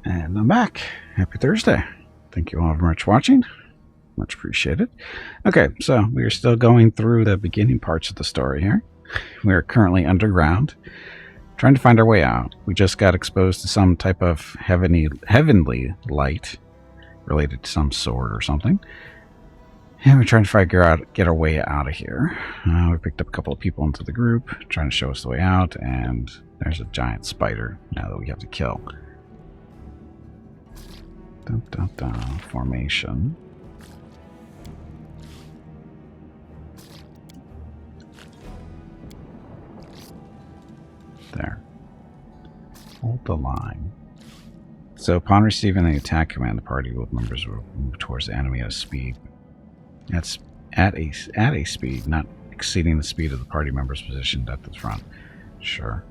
And I'm back. Happy Thursday. Thank you all very much for watching. Much appreciated. Okay, so we are still going through the beginning parts of the story here. We are currently underground, trying to find our way out. We just got exposed to some type of heavenly light related to some sword or something. And we're trying to get our way out of here. We picked up a couple of people into the group, trying to show us the way out, and there's a giant spider now that we have to kill. Dun, dun, dun. Formation. There. Hold the line. So upon receiving the attack command, the party members will move towards the enemy at a speed. That's at a speed, not exceeding the speed of the party members positioned at the front. Sure.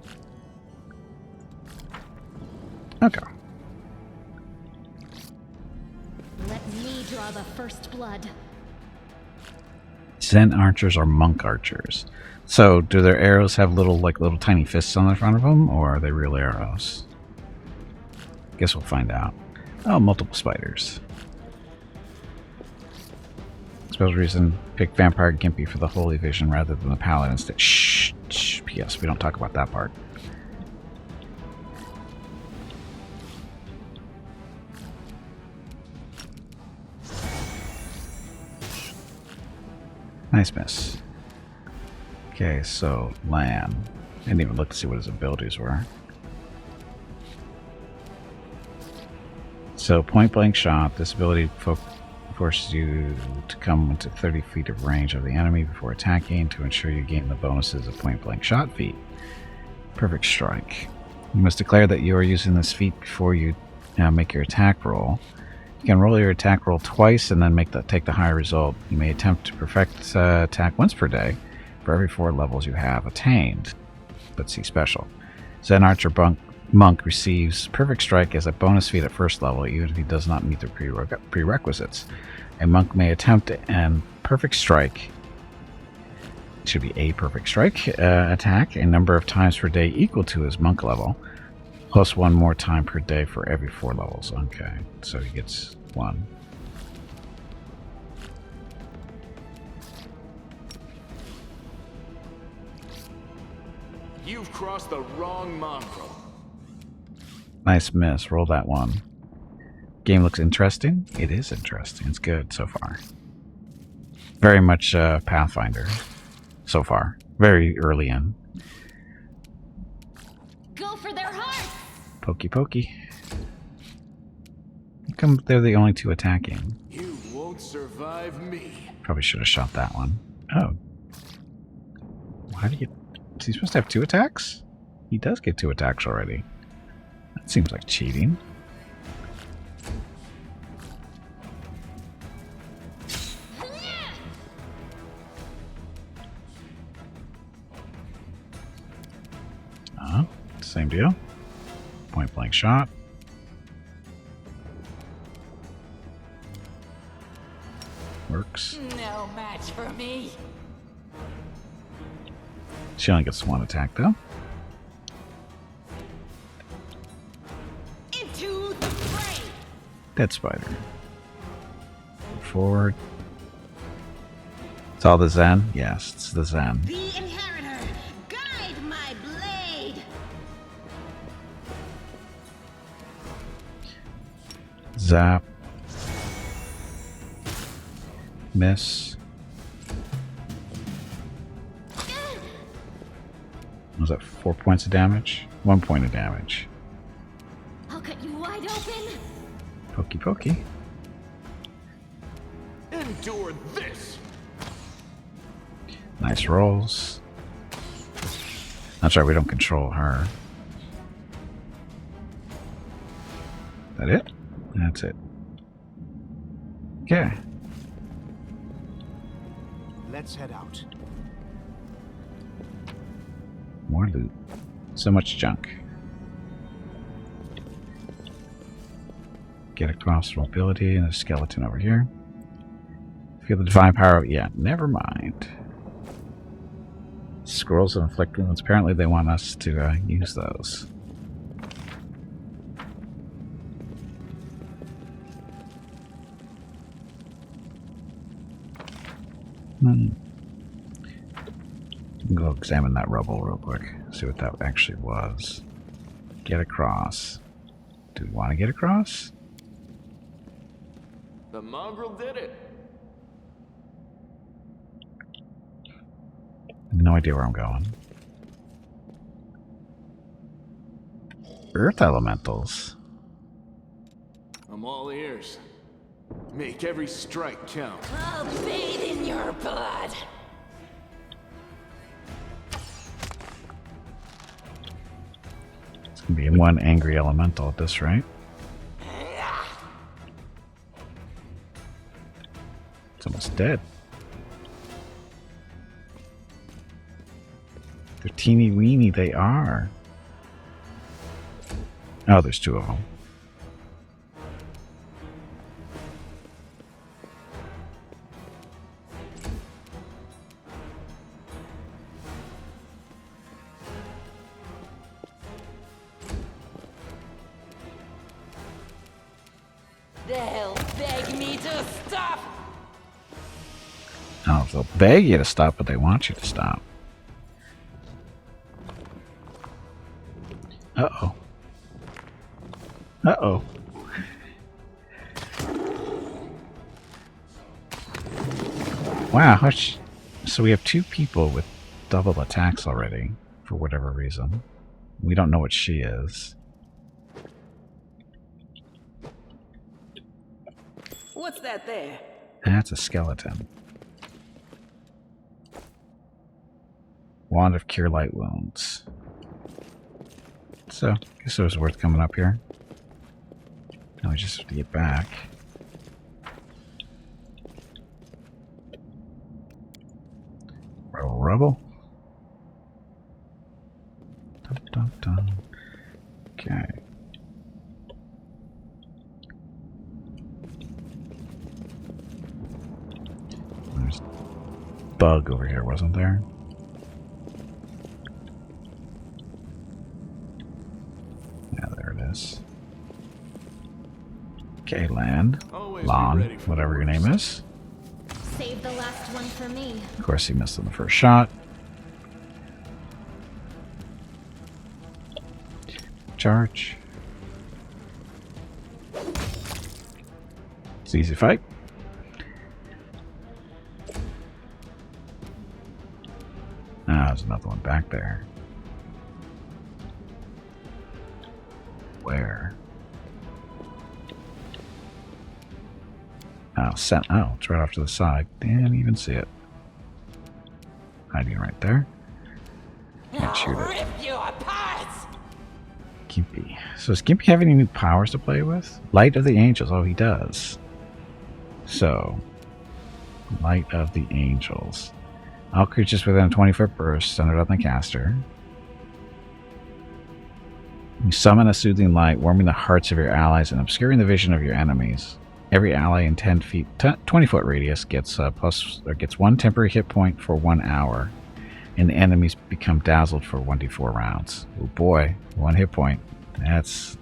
Okay. Let me draw the first blood. Zen Archers are monk archers. So, do their arrows have little tiny fists on the front of them, or are they real arrows? Guess we'll find out. Oh, multiple spiders. Special reason, pick Vampire Gimpy for the Holy Vision rather than the Paladin. Shh, shh. P.S. We don't talk about that part. Nice miss. Okay, so Lan. Didn't even look to see what his abilities were. So point blank shot. This ability forces you to come into 30 feet of range of the enemy before attacking to ensure you gain the bonuses of point blank shot feat. Perfect strike. You must declare that you are using this feat before you make your attack roll. You can roll your attack roll twice and then take the higher result. You may attempt to perfect attack once per day for every 4 levels you have attained. But see special. Zen Archer Monk receives Perfect Strike as a bonus feat at first level, even if he does not meet the prerequisites. A monk may attempt an Perfect Strike, it should be a Perfect Strike, attack a number of times per day equal to his monk level, plus 1 more time per day for every 4 levels. Okay, so he gets 1. You've crossed the wrong mongrel. Nice miss. Roll that 1. Game looks interesting. It is interesting. It's good so far. Very much Pathfinder so far. Very early in. Go for their hearts. Pokey pokey. How come they're the only 2 attacking? You won't survive me. Probably should have shot that one. Oh. Why do you... Is he supposed to have 2 attacks? He does get 2 attacks already. That seems like cheating. Same deal. Point blank shot. Works. No match for me. She only gets 1 attack though. Into the fray. Dead spider. Forward. It's all the Zen? Yes, it's the Zen. The inheritor, guide my blade. Zap. Miss. Was that 4 points of damage? 1 point of damage. I'll cut you wide open. Pokey pokey. Endure this. Nice rolls. That's right, we don't control her. That it? That's it. Okay. Let's head out. More loot. So much junk. Get across mobility and a skeleton over here. Feel the divine power. Yeah, never mind. Scrolls of inflict wounds. Apparently they want us to use those. Go examine that rubble real quick. See what that actually was. Get across. Do we want to get across? The mongrel did it. No idea where I'm going. Earth elementals. I'm all ears. Make every strike count. I'll bathe in your blood. It's gonna be one angry elemental at this rate. It's almost dead. They're teeny weeny, they are. Oh, there's two of them. They'll beg me to stop. Oh, they'll beg you to stop, but they want you to stop. Uh-oh. Uh-oh. Wow, so we have two people with double attacks already, for whatever reason. We don't know what she is. What's that there? That's a skeleton. Wand of Cure Light Wounds. So, I guess it was worth coming up here. Now we just have to get back. Rubble. Dun, dun, dun. Okay. There's a bug over here, wasn't there? Yeah, there it is. Okay, land. Lon, whatever your name is. Save the last one for me. Of course, he missed on the first shot. Charge. It's an easy fight. Ah, there's another one back there. Where? Oh, it's right off to the side. Didn't even see it. Hiding right there. Can't shoot it. Rip you apart! Gimpy. So does Gimpy have any new powers to play with? Light of the Angels. Oh, he does. So, Light of the Angels. All creatures within a 20-foot burst centered on the caster. You summon a soothing light, warming the hearts of your allies and obscuring the vision of your enemies. Every ally in 20-foot radius gets gets one temporary hit point for 1 hour, and the enemies become dazzled for 1d4 rounds. Oh boy, 1 hit point. That's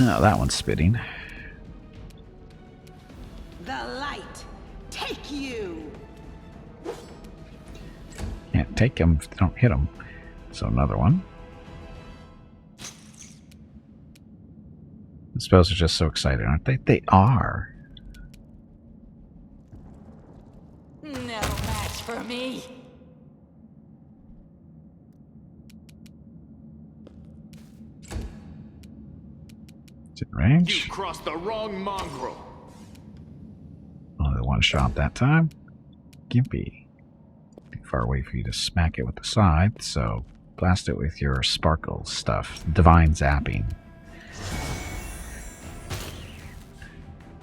Oh, that one's spitting. The light, take you. Can't take them if they don't hit them. So another one. The spells are just so excited, aren't they? They are. No match for me. It's in range. You crossed the wrong mongrel. Only one shot that time. Gimpy. Too far away for you to smack it with the scythe, so blast it with your sparkle stuff. Divine zapping.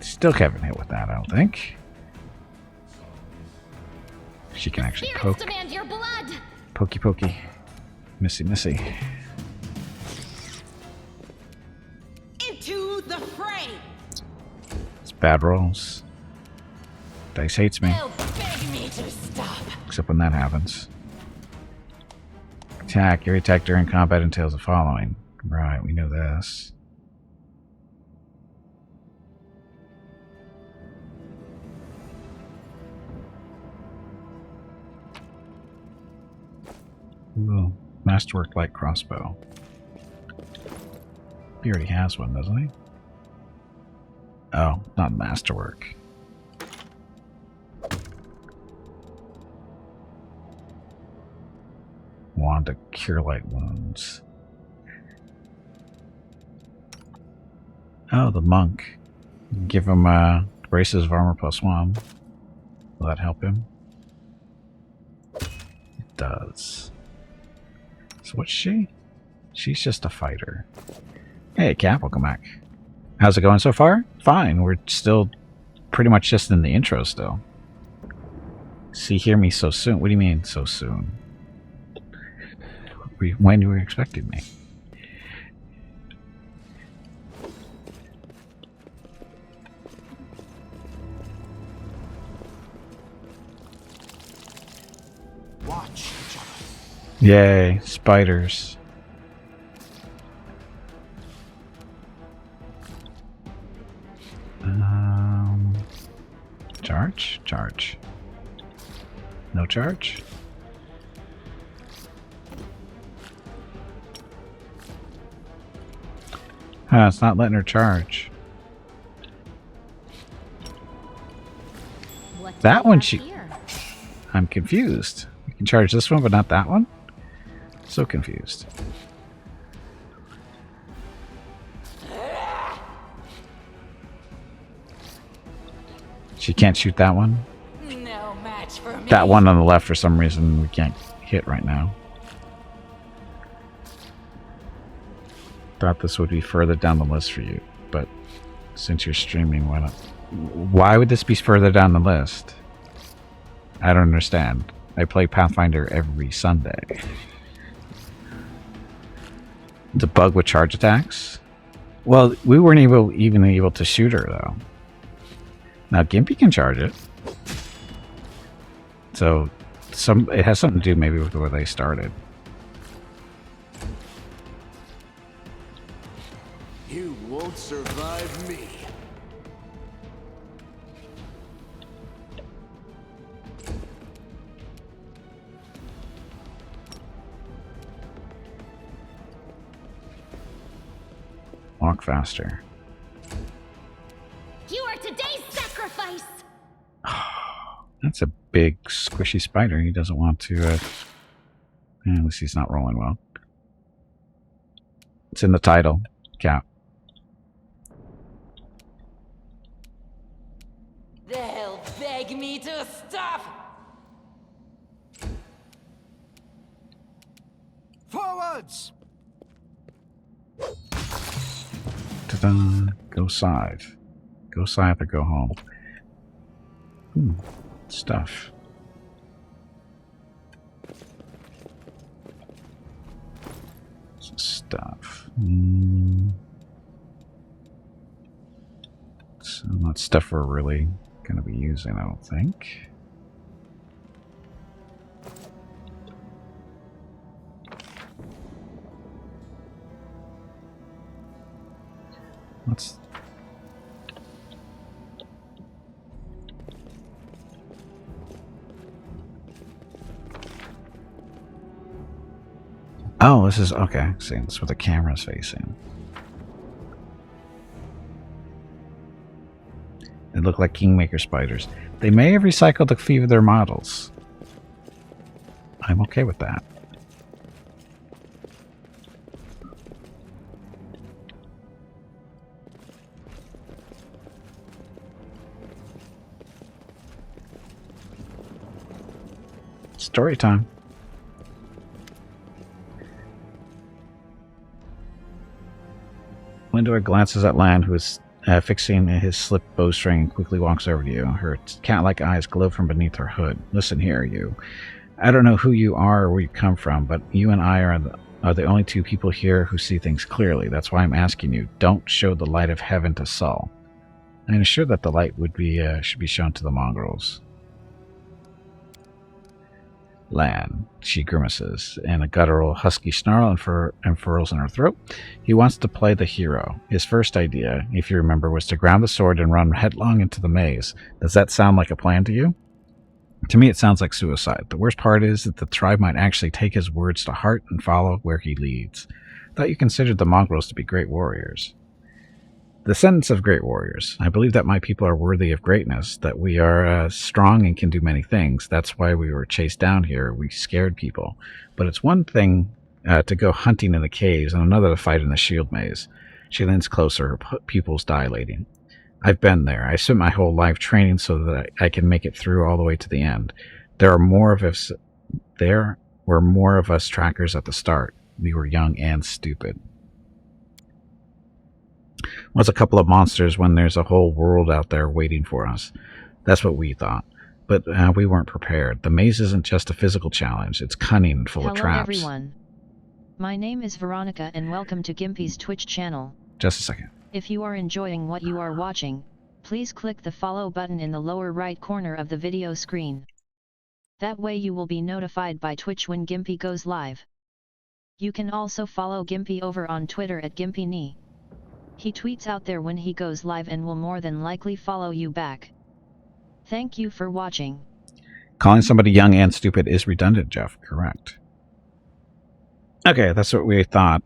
Still haven't hit with that, I don't think. She can actually poke. Demand your blood. Pokey pokey. Missy missy. Into the fray. It's bad rolls. Dice hates me. They'll beg me to stop. Except when that happens. Attack. Your attack during combat entails the following. Right, we know this. Ooh, Masterwork light crossbow. He already has one, doesn't he? Oh, not Masterwork. Wand to cure light wounds. Oh, the monk. Give him braces of armor +1. Will that help him? It does. So what's she? She's just a fighter. Hey, Cap, welcome back. How's it going so far? Fine. We're still pretty much just in the intro still. See, hear me so soon. What do you mean so soon? When you were expecting me? Watch each other. Yay, spiders. Charge? Charge. No charge? It's not letting her charge. What That do we one have she... here? I'm confused. You can charge this one, but not that one? So confused. She can't shoot that one? No match for me. That one on the left, for some reason, we can't hit right now. Thought this would be further down the list for you, but since you're streaming, why not? Why would this be further down the list? I don't understand. I play Pathfinder every Sunday. It's a bug with charge attacks? Well, we weren't even able to shoot her, though. Now, Gimpy can charge it. So, it has something to do maybe with where they started. You won't survive me. Walk faster. You are today's sacrifice. That's a big, squishy spider. He doesn't want to... at least he's not rolling well. It's in the title. Cap. They'll beg me to stop. Forwards! Ta-da. Go scythe. Go scythe or go home. Stuff. Stuff. So not stuff we're really going to be using, I don't think. Let's... Oh, this is... Okay, see, that's where the camera's facing. They look like Kingmaker spiders. They may have recycled a few of their models. I'm okay with that. Story time. Windor glances at Lan, who is fixing his slip bowstring, and quickly walks over to you. Her cat-like eyes glow from beneath her hood. Listen here, you. I don't know who you are or where you come from, but you and I are the only two people here who see things clearly. That's why I'm asking you. Don't show the light of heaven to Saul. I ensure that the light would be should be shown to the mongrels. Lan, she grimaces, and a guttural, husky snarl unfurls in her throat. He wants to play the hero. His first idea, if you remember, was to grab the sword and run headlong into the maze. Does that sound like a plan to you? To me, it sounds like suicide. The worst part is that the tribe might actually take his words to heart and follow where he leads. Thought you considered the mongrels to be great warriors. Descendants of great warriors. I believe that my people are worthy of greatness, that we are strong and can do many things. That's why we were chased down here. We scared people. But it's one thing to go hunting in the caves and another to fight in the shield maze. She leans closer, her pupils dilating. I've been there. I spent my whole life training so that I can make it through all the way to the end. There were more of us trackers at the start. We were young and stupid. What's a couple of monsters when there's a whole world out there waiting for us? That's what we thought. But we weren't prepared. The maze isn't just a physical challenge. It's cunning and full of traps. Hello everyone. My name is Veronica and welcome to Gimpy's Twitch channel. Just a second. If you are enjoying what you are watching, please click the follow button in the lower right corner of the video screen. That way you will be notified by Twitch when Gimpy goes live. You can also follow Gimpy over on Twitter at GimpyKnee. He tweets out there when he goes live and will more than likely follow you back. Thank you for watching. Calling somebody young and stupid is redundant, Jeff. Correct. Okay, that's what we thought,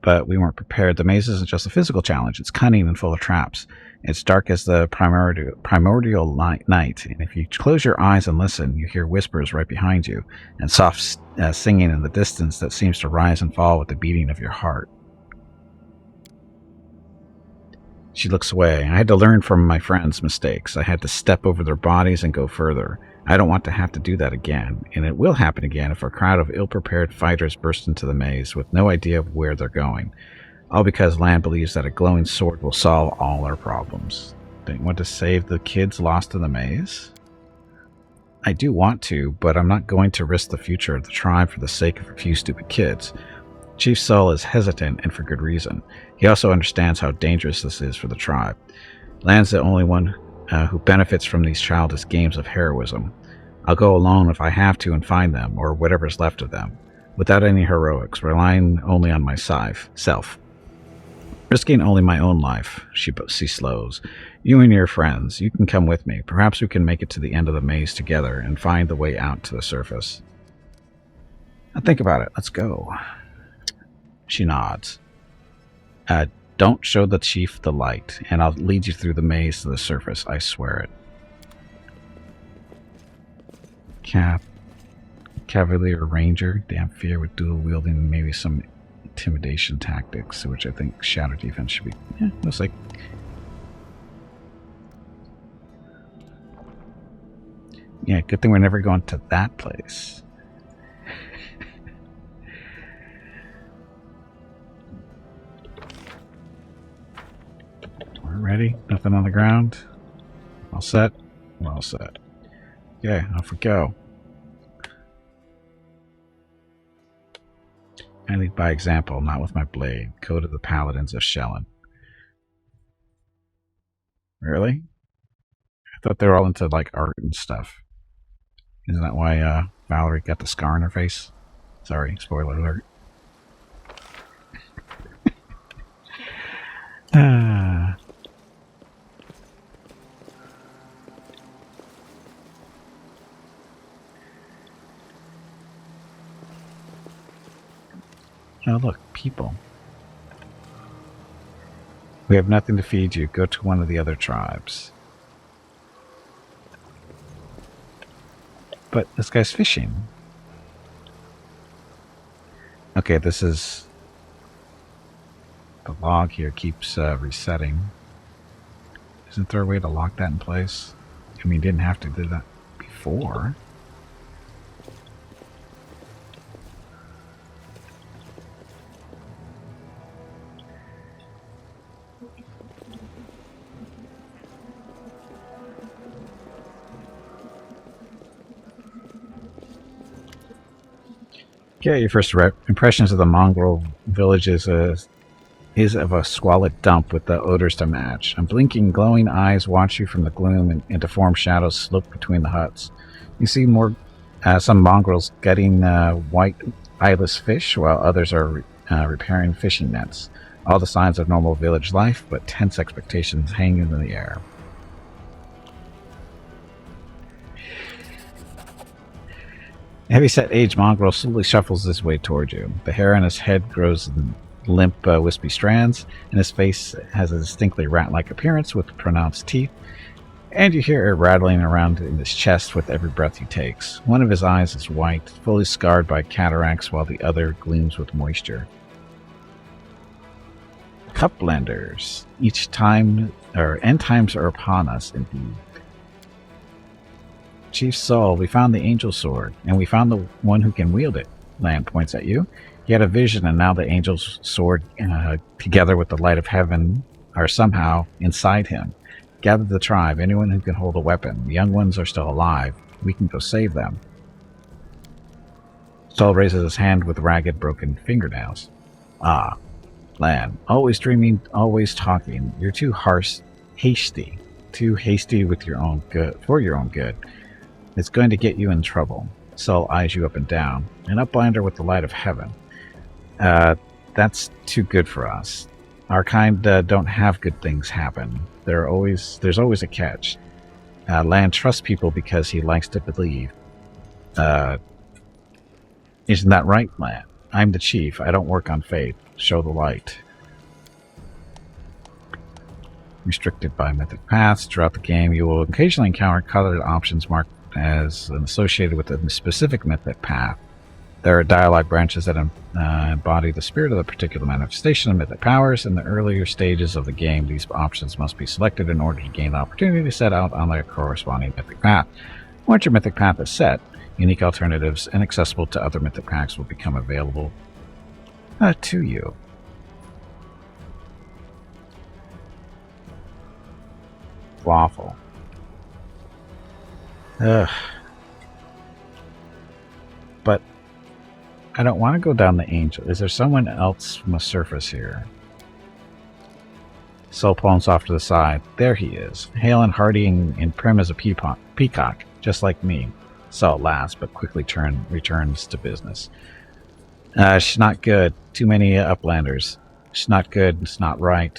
but we weren't prepared. The maze isn't just a physical challenge. It's cunning and full of traps. It's dark as the primordial night, and if you close your eyes and listen, you hear whispers right behind you, and soft singing in the distance that seems to rise and fall with the beating of your heart. She looks away. I had to learn from my friends' mistakes. I had to step over their bodies and go further. I don't want to have to do that again, and it will happen again if a crowd of ill-prepared fighters burst into the maze with no idea of where they're going. All because Lan believes that a glowing sword will solve all our problems. Don't you want to save the kids lost in the maze? I do want to, but I'm not going to risk the future of the tribe for the sake of a few stupid kids. Chief Sol is hesitant, and for good reason. He also understands how dangerous this is for the tribe. Lan's the only one who benefits from these childish games of heroism. I'll go alone if I have to and find them, or whatever's left of them, without any heroics, relying only on myself. Risking only my own life, she slows. You and your friends, you can come with me. Perhaps we can make it to the end of the maze together and find the way out to the surface. Now think about it. Let's go. She nods. Don't show the chief the light, and I'll lead you through the maze to the surface. I swear it. Cavalier Ranger, Damphir with dual wielding, and maybe some intimidation tactics, which I think shadow defense should be. Yeah, looks like. Yeah, good thing we're never going to that place. We're ready. Nothing on the ground. All set. Well set. Okay, off we go. I lead by example, not with my blade. Code of the Paladins of Shaman. Really? I thought they were all into like art and stuff. Isn't that why Valerie got the scar on her face? Sorry, spoiler alert. Oh, look, people. We have nothing to feed you. Go to one of the other tribes. But this guy's fishing. Okay, this is... The log here keeps resetting. Isn't there a way to lock that in place? I mean, didn't have to do that before. Okay, your first impressions of the mongrel villages is of a squalid dump with the odors to match. Unblinking, glowing eyes watch you from the gloom, and deformed shadows slope between the huts. You see some mongrels gutting white eyeless fish, while others are repairing fishing nets. All the signs of normal village life, but tense expectations hang in the air. A heavy-set aged mongrel slowly shuffles his way toward you. The hair on his head grows in limp, wispy strands, and his face has a distinctly rat-like appearance with pronounced teeth, and you hear it rattling around in his chest with every breath he takes. One of his eyes is white, fully scarred by cataracts, while the other gleams with moisture. Cup blenders. End times are upon us, indeed. Chief Saul, we found the angel sword, and we found the one who can wield it. Lan points at you. He had a vision, and now the angel's sword, together with the light of heaven, are somehow inside him. Gather the tribe, anyone who can hold a weapon. The young ones are still alive. We can go save them. Saul raises his hand with ragged, broken fingernails. Ah, Lan, always dreaming, always talking. You're too hasty. Too hasty with your own good, for your own good. It's going to get you in trouble. Saul eyes you up and down. An uplander with the light of heaven. That's too good for us. Our kind don't have good things happen. There's always a catch. Lan trusts people because he likes to believe. Isn't that right, Lan? I'm the chief. I don't work on faith. Show the light. Restricted by mythic paths. Throughout the game, you will occasionally encounter colored options marked as associated with a specific mythic path. There are dialogue branches that embody the spirit of the particular manifestation of mythic powers. In the earlier stages of the game, these options must be selected in order to gain the opportunity to set out on their corresponding mythic path. Once your mythic path is set, unique alternatives inaccessible to other mythic paths will become available to you. Waffle. Ugh. But I don't want to go down the angel. Is there someone else from the surface here? Soul pulls off to the side. There he is. Hale and hearty and prim as a peacock, just like me. Saul laughs, but quickly returns to business. She's not good. Too many uplanders. She's not good. It's not right.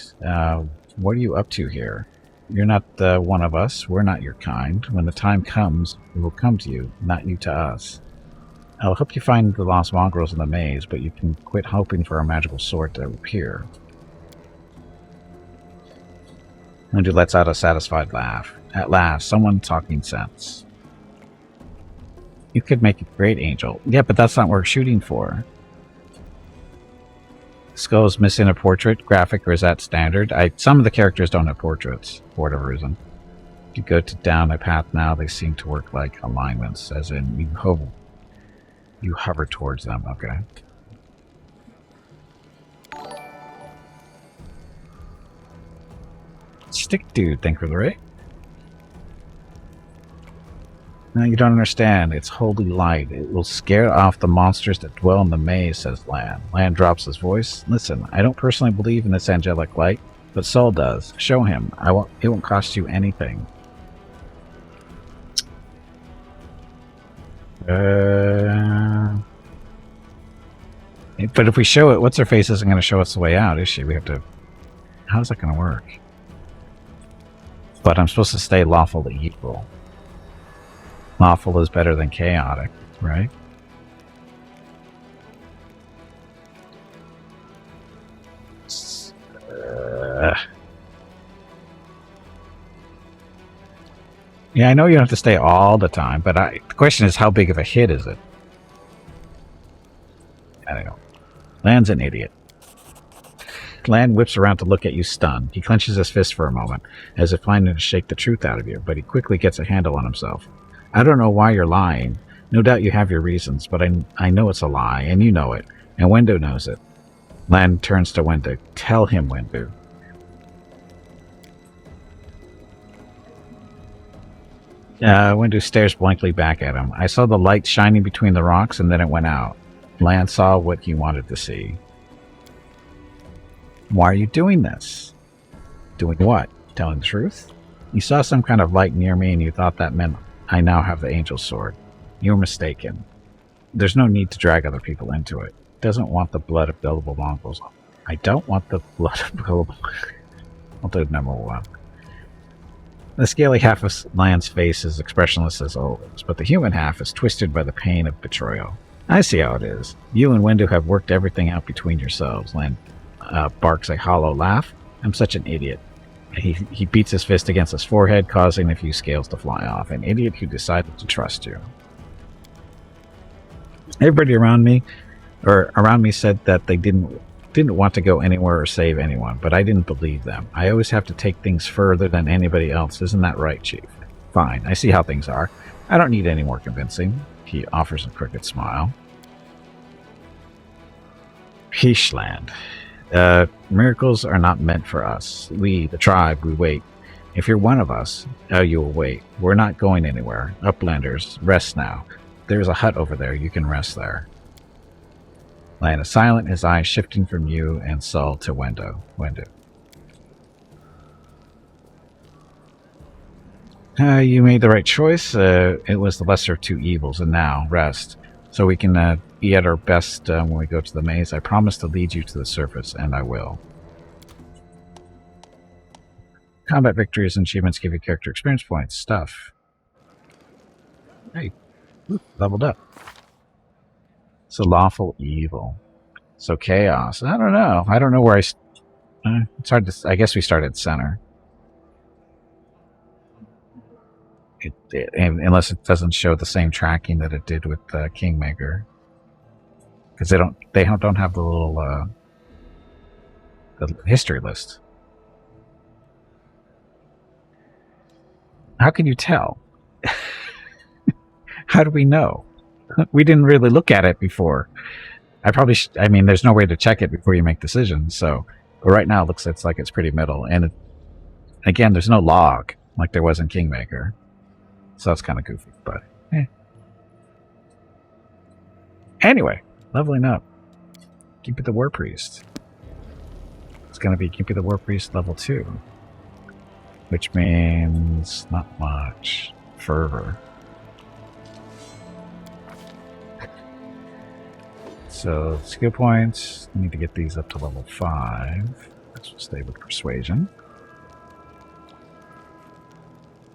What are you up to here? You're not one of us. We're not your kind. When the time comes, we will come to you, not you to us. I'll help you find the lost mongrels in the maze, but you can quit hoping for a magical sword to appear. Lindu lets out a satisfied laugh. At last, someone talking sense. You could make a great angel. Yeah, but that's not what we're shooting for. Skull's missing a portrait graphic, or is that standard? Some of the characters don't have portraits, for whatever reason. If you go down a path now, they seem to work like alignments, as in you hover towards them. Okay. Stick dude, thank you for the rate. No, you don't understand. It's holy light. It will scare off the monsters that dwell in the maze, says Lan. Lan drops his voice. Listen, I don't personally believe in this angelic light, but Saul does. Show him. It won't cost you anything. But if we show it, what's her face isn't going to show us the way out, is she? We have to... How's that going to work? But I'm supposed to stay lawfully equal. Lawful is better than chaotic, right? Yeah, I know you don't have to stay all the time, but the question is, how big of a hit is it? I don't know. Lan's an idiot. Lan whips around to look at you stunned. He clenches his fist for a moment, as if planning to shake the truth out of you, but he quickly gets a handle on himself. I don't know why you're lying. No doubt you have your reasons, but I know it's a lie, and you know it, and Wendo knows it. Lan turns to Wendo. Tell him, Wendo. Wendo stares blankly back at him. I saw the light shining between the rocks, and then it went out. Lan saw what he wanted to see. Why are you doing this? Doing what? Telling the truth? You saw some kind of light near me and you thought that meant I now have the angel's sword. You were mistaken. There's no need to drag other people into it. It doesn't want the blood of billable mongrels. I don't want the blood of billable... I'll do number one. The scaly half of Land's face is expressionless as always, but the human half is twisted by the pain of betrayal. I see how it is. You and Windu have worked everything out between yourselves. Land barks a hollow laugh. I'm such an idiot. He beats his fist against his forehead, causing a few scales to fly off. An idiot who decided to trust you. Everybody around me said that they didn't want to go anywhere or save anyone, but I didn't believe them. I always have to take things further than anybody else. Isn't that right, Chief? Fine, I see how things are. I don't need any more convincing. He offers a crooked smile. Peachland. Miracles are not meant for us. We, the tribe, we wait. If you're one of us, you will wait. We're not going anywhere. Uplanders, rest now. There's a hut over there. You can rest there. Land is silent, his eyes shifting from you and Saul to Windu. You made the right choice. It was the lesser of two evils, and now, rest. So we can be at our best when we go to the maze. I promise to lead you to the surface, and I will. Combat victories and achievements give you character experience points. Stuff. Hey, leveled up. So lawful evil. So chaos. I don't know. I don't know where it's hard to... I guess we start at center. Unless it doesn't show the same tracking that it did with Kingmaker. Because they don't have the little the history list. How can you tell? How do we know? We didn't really look at it before. I mean, there's no way to check it before you make decisions. So, but right now it looks like it's pretty middle. And again, there's no log like there was in Kingmaker. So that's kind of goofy, but Anyway, leveling up. Gimpy the Warpriest. It's going to be Gimpy the Warpriest level 2. Which means not much. Fervor. So, skill points. Need to get these up to level 5. This will stay with Persuasion.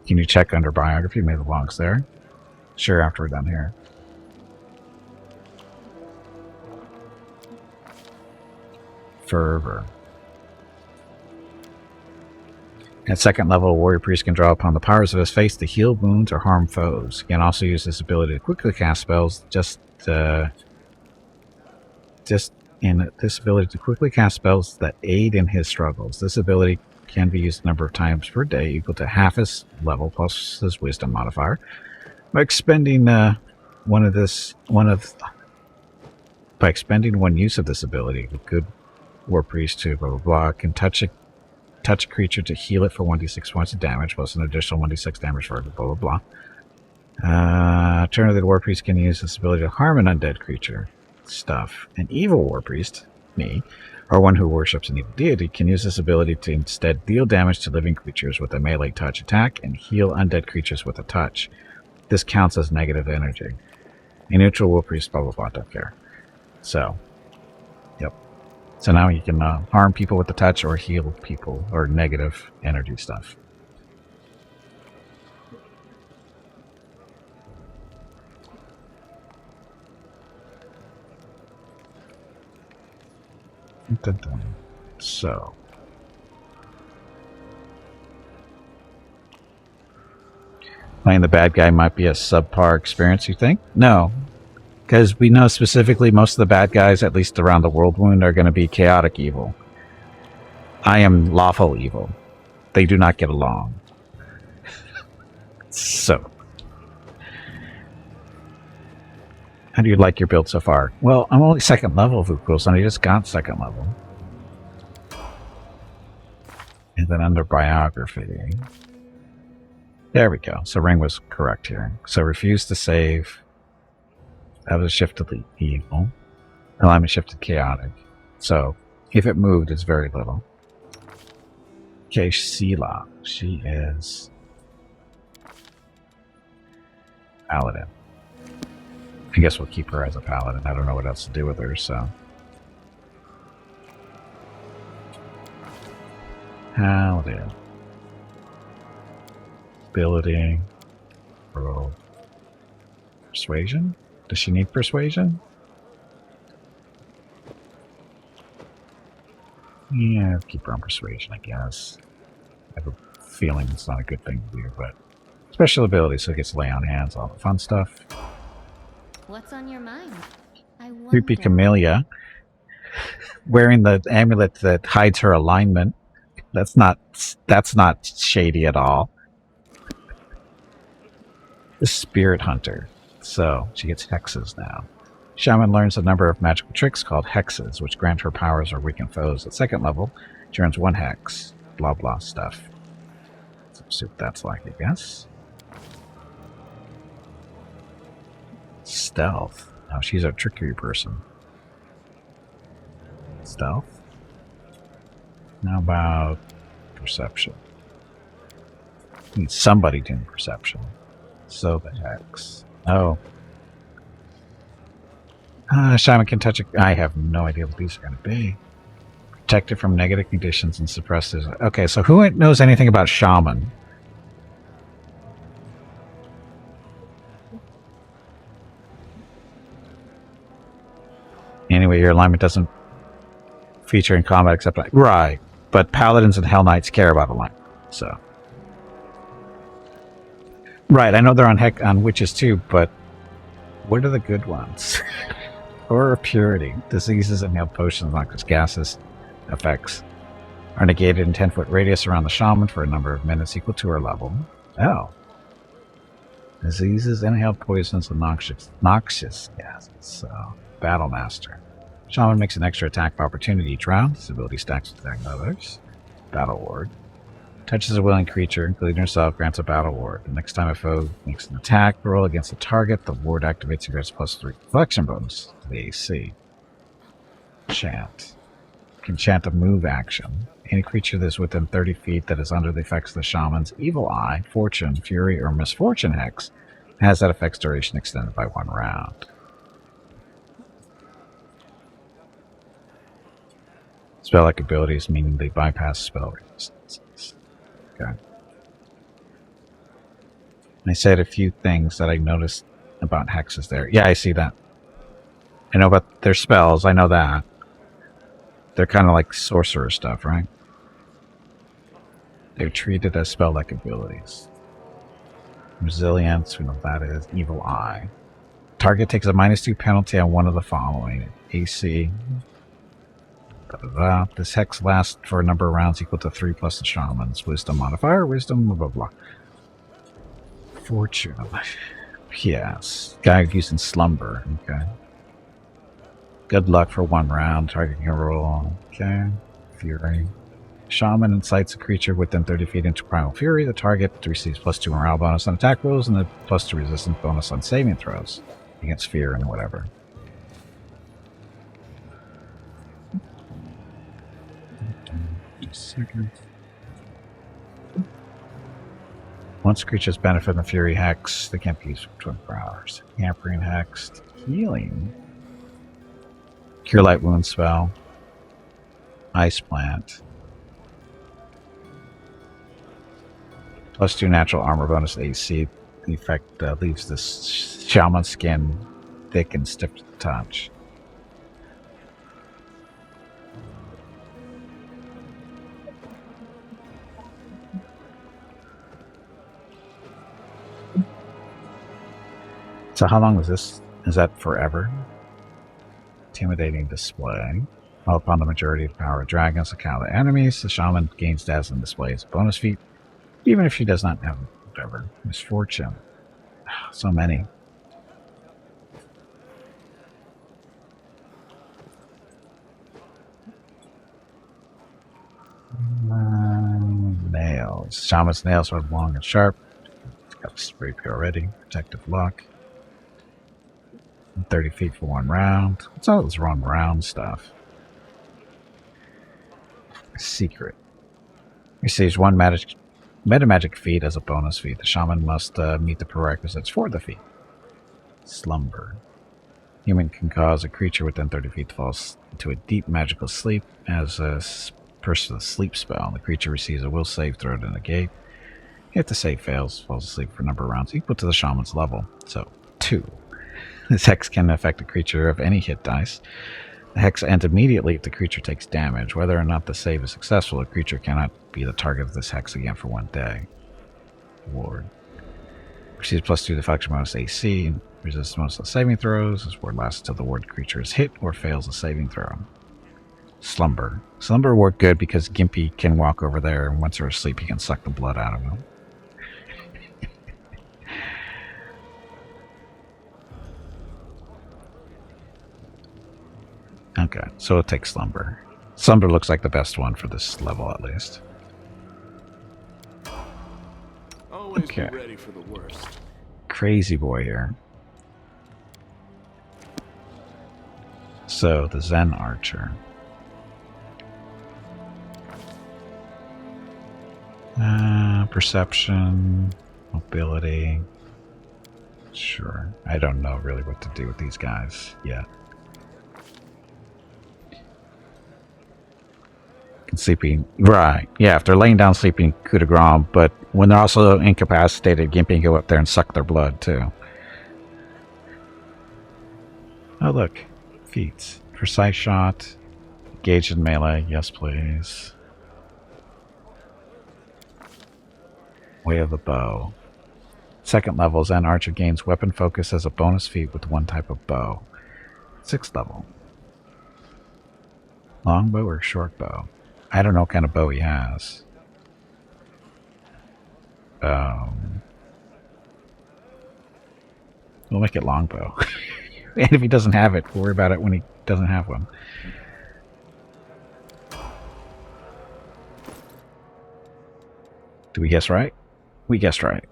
Can you check under biography? Maybe the log's there. Sure, after we're done here. Fervor. At second level, a warrior priest can draw upon the powers of his face to heal wounds or harm foes. He can also use this ability to quickly cast spells. In this ability to quickly cast spells that aid in his struggles. This ability can be used a number of times per day, equal to half his level plus his wisdom modifier. By expending one use of this ability, a good war priest to blah blah blah can touch a creature to heal it for 1d6 points of damage, plus an additional 1d6 damage for blah blah blah. Alternatively, the war priest can use this ability to harm an undead creature. Stuff. An evil war priest, me, or one who worships an evil deity, can use this ability to instead deal damage to living creatures with a melee touch attack and heal undead creatures with a touch. This counts as negative energy. A neutral war priest, blah blah blah, don't care. So, yep. So now you can harm people with the touch or heal people or negative energy stuff. So, playing the bad guy might be a subpar experience, you think? No, because we know specifically most of the bad guys, at least around the world wound, are going to be chaotic evil. I am lawful evil. They do not get along. So, how do you like your build so far? Well, I'm only second level, Vukul, so I just got second level. And then under biography. There we go. So Ring was correct here. So refuse to save. That was a shift to evil. Alignment shift to chaotic. So If it moved, it's very little. Okay, Sheila. She is paladin. I guess we'll keep her as a paladin. I don't know what else to do with her, so. Paladin. Ability. Roll. Persuasion? Does she need persuasion? Yeah, keep her on persuasion, I guess. I have a feeling it's not a good thing to do, but special ability, so it gets lay on hands, all the fun stuff. What's on your mind? I wonder. Creepy Camellia, wearing the amulet that hides her alignment. That's not shady at all. The Spirit Hunter. So, she gets hexes now. Shaman learns a number of magical tricks called hexes, which grant her powers or weaken foes. At second level, she earns 1 hex. Blah blah stuff. Let's see what that's like, I guess. Stealth. Oh, she's a trickery person. Stealth. How about perception? Need somebody doing perception. So the hex. Oh. Shaman can touch it. I have no idea what these are going to be. Protect it from negative conditions and suppress this. Okay, so who knows anything about Shaman? Anyway, your alignment doesn't feature in combat except... Right, but Paladins and Hell Knights care about alignment, so... Right, I know they're on witches too, but what are the good ones? Aura of Purity. Diseases and health potions, noxious gases, effects are negated in 10-foot radius around the shaman for a number of minutes equal to her level. Oh. Diseases, inhaled poisons, and noxious gases. So, Battle Master. Shaman makes an extra attack of opportunity each round. This ability stacks with attack others. Battle Ward. Touches a willing creature, including herself, grants a battle ward. The next time a foe makes an attack roll against a target, the ward activates and grants +3 deflection bonus to the AC. Chant. You can chant a move action. Any creature that is within 30 feet that is under the effects of the shaman's evil eye, fortune, fury, or misfortune hex has that effect's duration extended by 1 round. Spell-like abilities, meaning they bypass spell resistances. Okay. I said a few things that I noticed about hexes there. Yeah, I see that. I know about their spells. I know that. They're kind of like sorcerer stuff, right? They're treated as spell-like abilities. Resilience, we know what that is. Evil Eye. Target takes a -2 penalty on one of the following. AC. This hex lasts for a number of rounds equal to 3 plus the shaman's wisdom modifier, wisdom, blah blah blah. Fortune. Yes. Guy using slumber. Okay. Good luck for 1 round. Target can roll. Okay. Fury. Shaman incites a creature within 30 feet into primal fury. The target receives +2 morale bonus on attack rolls and a +2 resistance bonus on saving throws against fear and whatever. Just a second. Once creatures benefit from the Fury Hex, they can't be used for 24 hours. Hampering Hex, Healing, Cure Light Wound Spell, Ice Plant, +2 natural armor bonus AC. The effect leaves the shaman skin thick and stiff to the touch. So how long is this? Is that forever? Intimidating display. While upon the majority of the power of dragons to counter enemies, the shaman gains dazzling display as a bonus feat, even if she does not have whatever. Misfortune. So many. Nails. Shaman's nails are long and sharp. It's got a spray already. Protective luck. 30 feet for 1 round. What's all this 1 round stuff? Secret. Receives one meta magic feat as a bonus feat. The shaman must meet the prerequisites for the feat. Slumber. Human can cause a creature within 30 feet to fall into a deep magical sleep as a person's sleep spell. The creature receives a will save throw to negate. If the save fails, falls asleep for a number of rounds equal to the shaman's level. So, 2. This hex can affect a creature of any hit dice. The hex ends immediately if the creature takes damage. Whether or not the save is successful, a creature cannot be the target of this hex again for 1 day. Ward. Receives +2 deflection bonus AC and resists most of the saving throws. This ward lasts until the ward creature is hit or fails a saving throw. Slumber. Slumber worked good because Gimpy can walk over there, and once they're asleep, he can suck the blood out of them. Okay, so we'll take Slumber. Slumber looks like the best one for this level, at least. Always Okay. be ready for the worst. Crazy boy here. So, the Zen Archer. Perception, mobility. Sure. I don't know really what to do with these guys yet. Sleeping, right? Yeah, if they're laying down sleeping, coup de grace. But when they're also incapacitated, Gimpy can go up there and suck their blood too. Oh look, feats. Precise shot, engaged in melee. Yes, please. Way of the bow. Second level, Zen Archer gains weapon focus as a bonus feat with one type of bow. 6th level. Long bow or short bow? I don't know what kind of bow he has. We'll make it longbow. And if he doesn't have it, we'll worry about it when he doesn't have one. Do we guess right? We guessed right.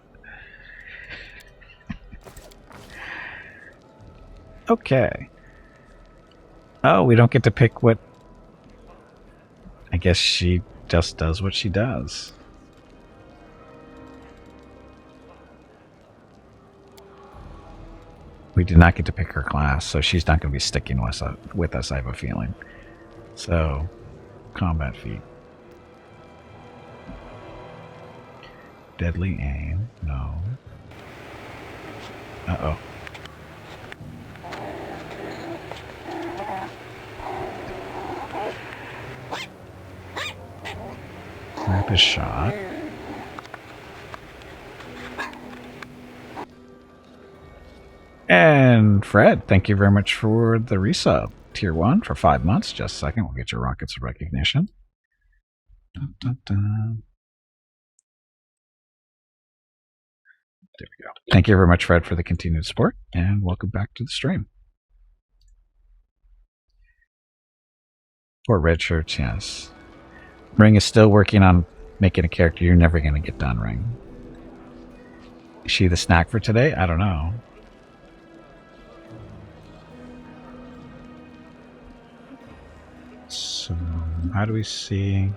Okay. Oh, we don't get to pick what... I guess she just does what she does. We did not get to pick her class, so she's not going to be sticking with us, I have a feeling. So, combat feat. Deadly aim, no. Uh-oh. Rapid shot. And Fred, thank you very much for the resub. Tier 1 for 5 months. Just a second, we'll get your rockets of recognition. Dun, dun, dun. There we go. Thank you very much, Fred, for the continued support, and welcome back to the stream. For red shirts, yes. Ring is still working on making a character. You're never going to get done, Ring. Is she the snack for today? I don't know. So, how do we see...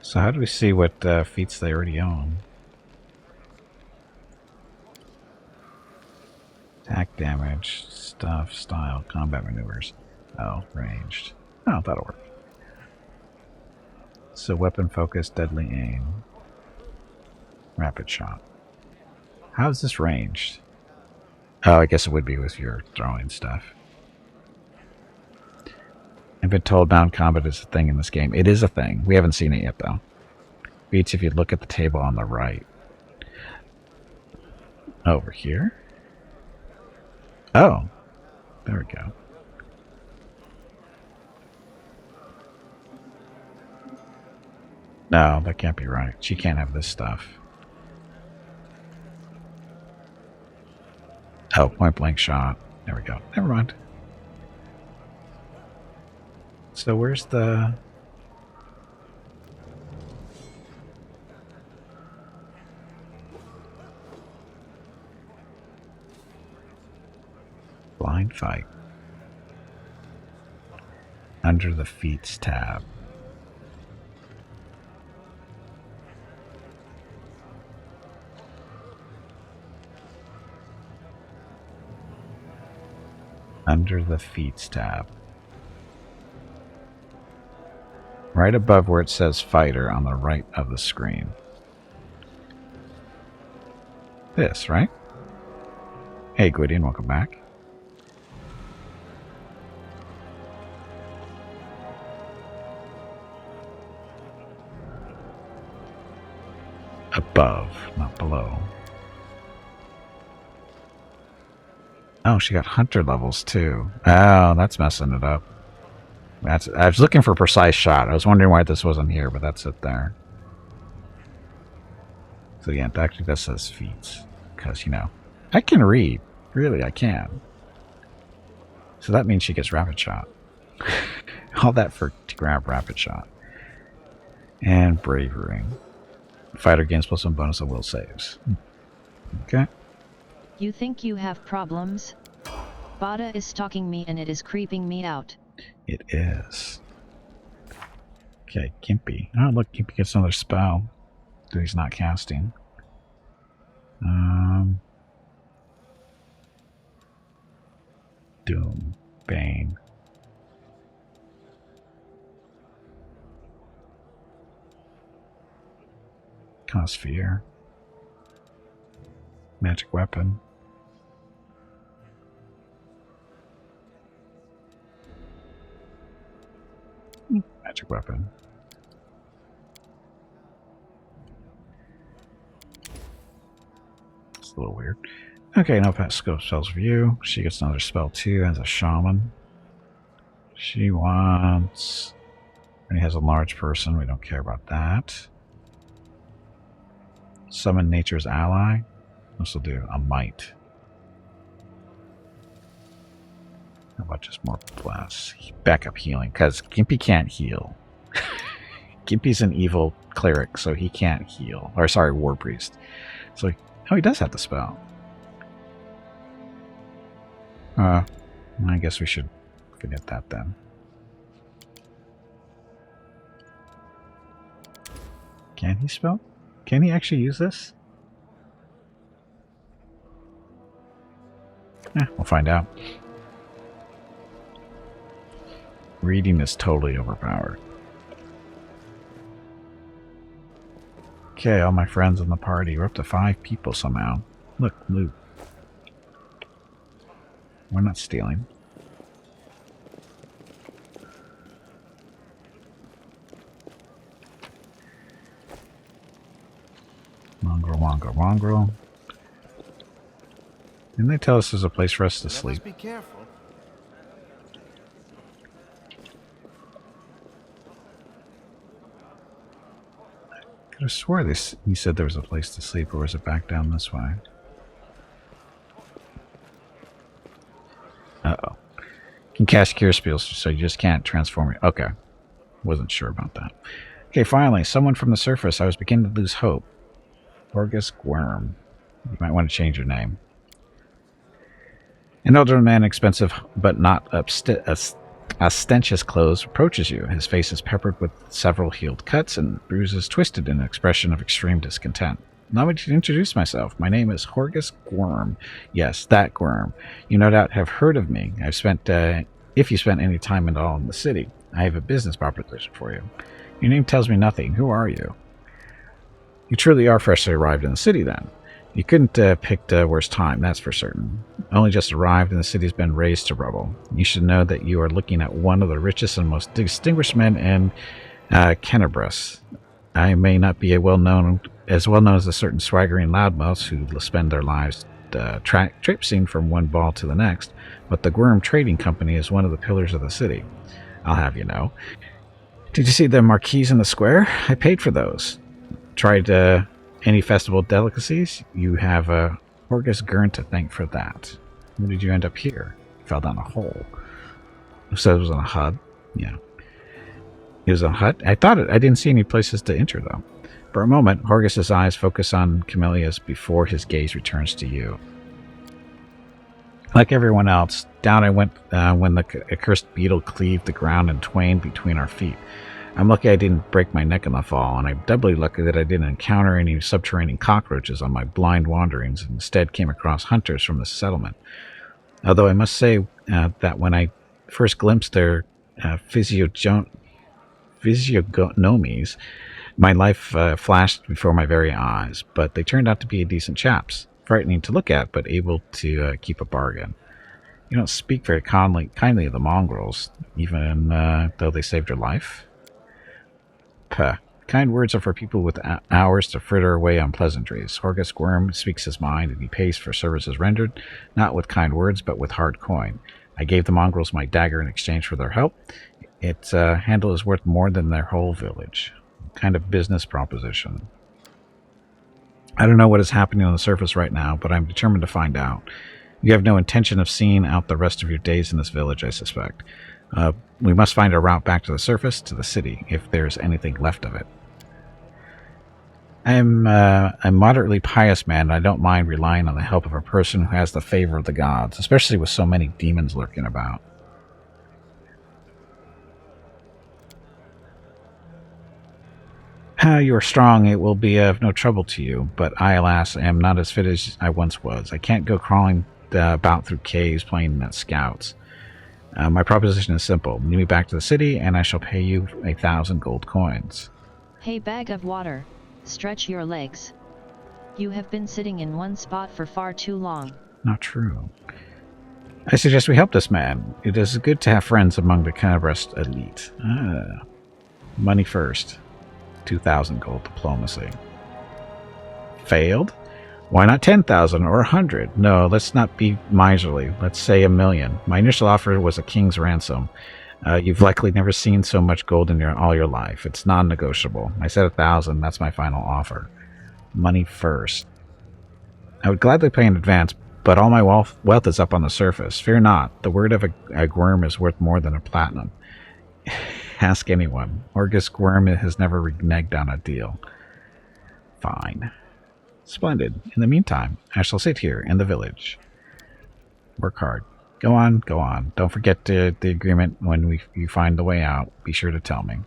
So how do we see what feats they already own? Attack damage, stuff, style, combat maneuvers. Oh, ranged. Oh, that'll work. So weapon focus, deadly aim. Rapid shot. How is this ranged? Oh, I guess it would be with your throwing stuff. I've been told non-combat is a thing in this game. It is a thing. We haven't seen it yet, though. Beats if you look at the table on the right. Over here? Oh. There we go. No, that can't be right. She can't have this stuff. Oh, point blank shot. There we go. Never mind. So where's the... Blind fight. Under the feats tab. Under the feats tab. Right above where it says fighter on the right of the screen. This, right? Hey, Gwydion, welcome back. Above, not below. Oh, she got hunter levels too. Oh, that's messing it up. I was looking for a precise shot. I was wondering why this wasn't here, but that's it there. So yeah, actually that says feats. Because, you know, I can read. Really, I can. So that means she gets rapid shot. All that to grab rapid shot. And bravery. Fighter gains +1 bonus on will saves. Okay. You think you have problems? Bada is stalking me and it is creeping me out. It is. Okay, Gimpy. Oh, look, Gimpy gets another spell that he's not casting. Doom. Bane. Cause fear. Magic weapon. Magic weapon. It's a little weird. Okay, no past scope spells view. She gets another spell too as a shaman. She wants... And he has a large person. We don't care about that. Summon nature's ally. This will do a might. How about just more bless? Backup healing, because Gimpy can't heal. Gimpy's an evil cleric, so he can't heal. Or sorry, Warpriest. So, oh, he does have the spell. I guess we should forget that then. Can he spell? Can he use this? We'll find out. Reading is totally overpowered. Okay, all my friends in the party. We're up to 5 people somehow. Look, loot. We're not stealing. Mongrel. Didn't they tell us there's a place for us to sleep? Be careful. I could have swore he said there was a place to sleep, or was it back down this way? Uh-oh. You can cast Cure Spells, so you just can't transform it. Okay. Wasn't sure about that. Okay, finally, someone from the surface. I was beginning to lose hope. Horgus Worm. You might want to change your name. An elderly man, expensive but not ostentatious clothes, approaches you. His face is peppered with several healed cuts and bruises twisted in an expression of extreme discontent. Allow me to introduce myself. My name is Horgus Worm. Yes, that Worm. You no doubt have heard of me. I've spent, if you spent any time at all in the city, I have a business proposition for you. Your name tells me nothing. Who are you? You truly are freshly arrived in the city, then. You couldn't pick the worst time, that's for certain. Only just arrived and the city's been razed to rubble. You should know that you are looking at one of the richest and most distinguished men in Kennebrus. I may not be as well known as a certain swaggering loudmouths who spend their lives traipsing from one ball to the next, but the Gwyrm Trading Company is one of the pillars of the city. I'll have you know. Did you see the marquees in the square? I paid for those. Tried any festival delicacies? You have Horgus Gurn to thank for that. Where did you end up here? You fell down a hole. So it was in a hut? Yeah. It was a hut? I didn't see any places to enter, though. For a moment, Horgus's eyes focus on Camellia's before his gaze returns to you. Like everyone else, down I went when the accursed beetle cleaved the ground in twain between our feet. I'm lucky I didn't break my neck in the fall, and I'm doubly lucky that I didn't encounter any subterranean cockroaches on my blind wanderings and instead came across hunters from the settlement. Although I must say that when I first glimpsed their physiognomies, my life flashed before my very eyes, but they turned out to be decent chaps, frightening to look at, but able to keep a bargain. You don't speak very kindly of the mongrels, even though they saved your life. Puh. Kind words are for people with hours to fritter away on pleasantries. Horgus Worm speaks his mind, and he pays for services rendered, not with kind words, but with hard coin. I gave the mongrels my dagger in exchange for their help. Its handle is worth more than their whole village. Kind of business proposition. I don't know what is happening on the surface right now, but I'm determined to find out. You have no intention of seeing out the rest of your days in this village, I suspect. We must find a route back to the surface, to the city, if there's anything left of it. I'm a moderately pious man, and I don't mind relying on the help of a person who has the favor of the gods, especially with so many demons lurking about. You are strong, it will be of no trouble to you, but I, alas, am not as fit as I once was. I can't go crawling about through caves playing at scouts. My proposition is simple. Lead me back to the city, and I shall pay you 1,000 gold coins. Hey, bag of water, stretch your legs. You have been sitting in one spot for far too long. Not true. I suggest we help this man. It is good to have friends among the Cabrest elite. Money first. 2,000 gold diplomacy. Failed? Why not 10,000 or 100? No, let's not be miserly. Let's say 1,000,000. My initial offer was a king's ransom. You've likely never seen so much gold in all your life. It's non-negotiable. I said 1,000. That's my final offer. Money first. I would gladly pay in advance, but all my wealth is up on the surface. Fear not. The word of a worm is worth more than a platinum. Ask anyone. Horgus Worm has never reneged on a deal. Fine. Splendid. In the meantime, I shall sit here in the village. Work hard. Go on, go on. Don't forget the agreement when you find the way out. Be sure to tell me.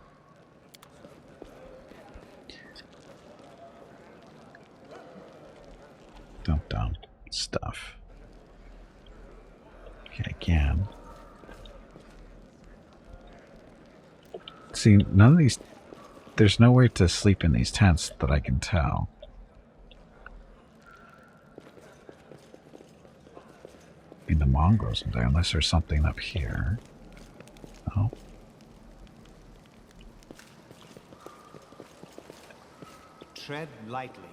Dump stuff. Okay, again. See, none of these... There's nowhere to sleep in these tents that I can tell. In the mongrels in there, unless there's something up here. Oh. Tread lightly.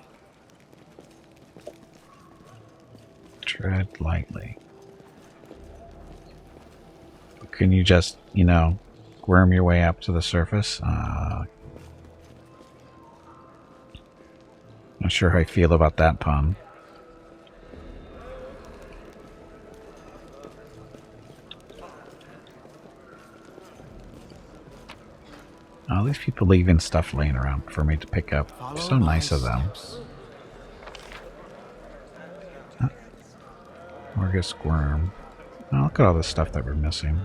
Tread lightly. Can you just, worm your way up to the surface? Not sure how I feel about that pun. All these people leaving stuff laying around for me to pick up. So nice of them. Horgus Worm. Oh, look at all the stuff that we're missing.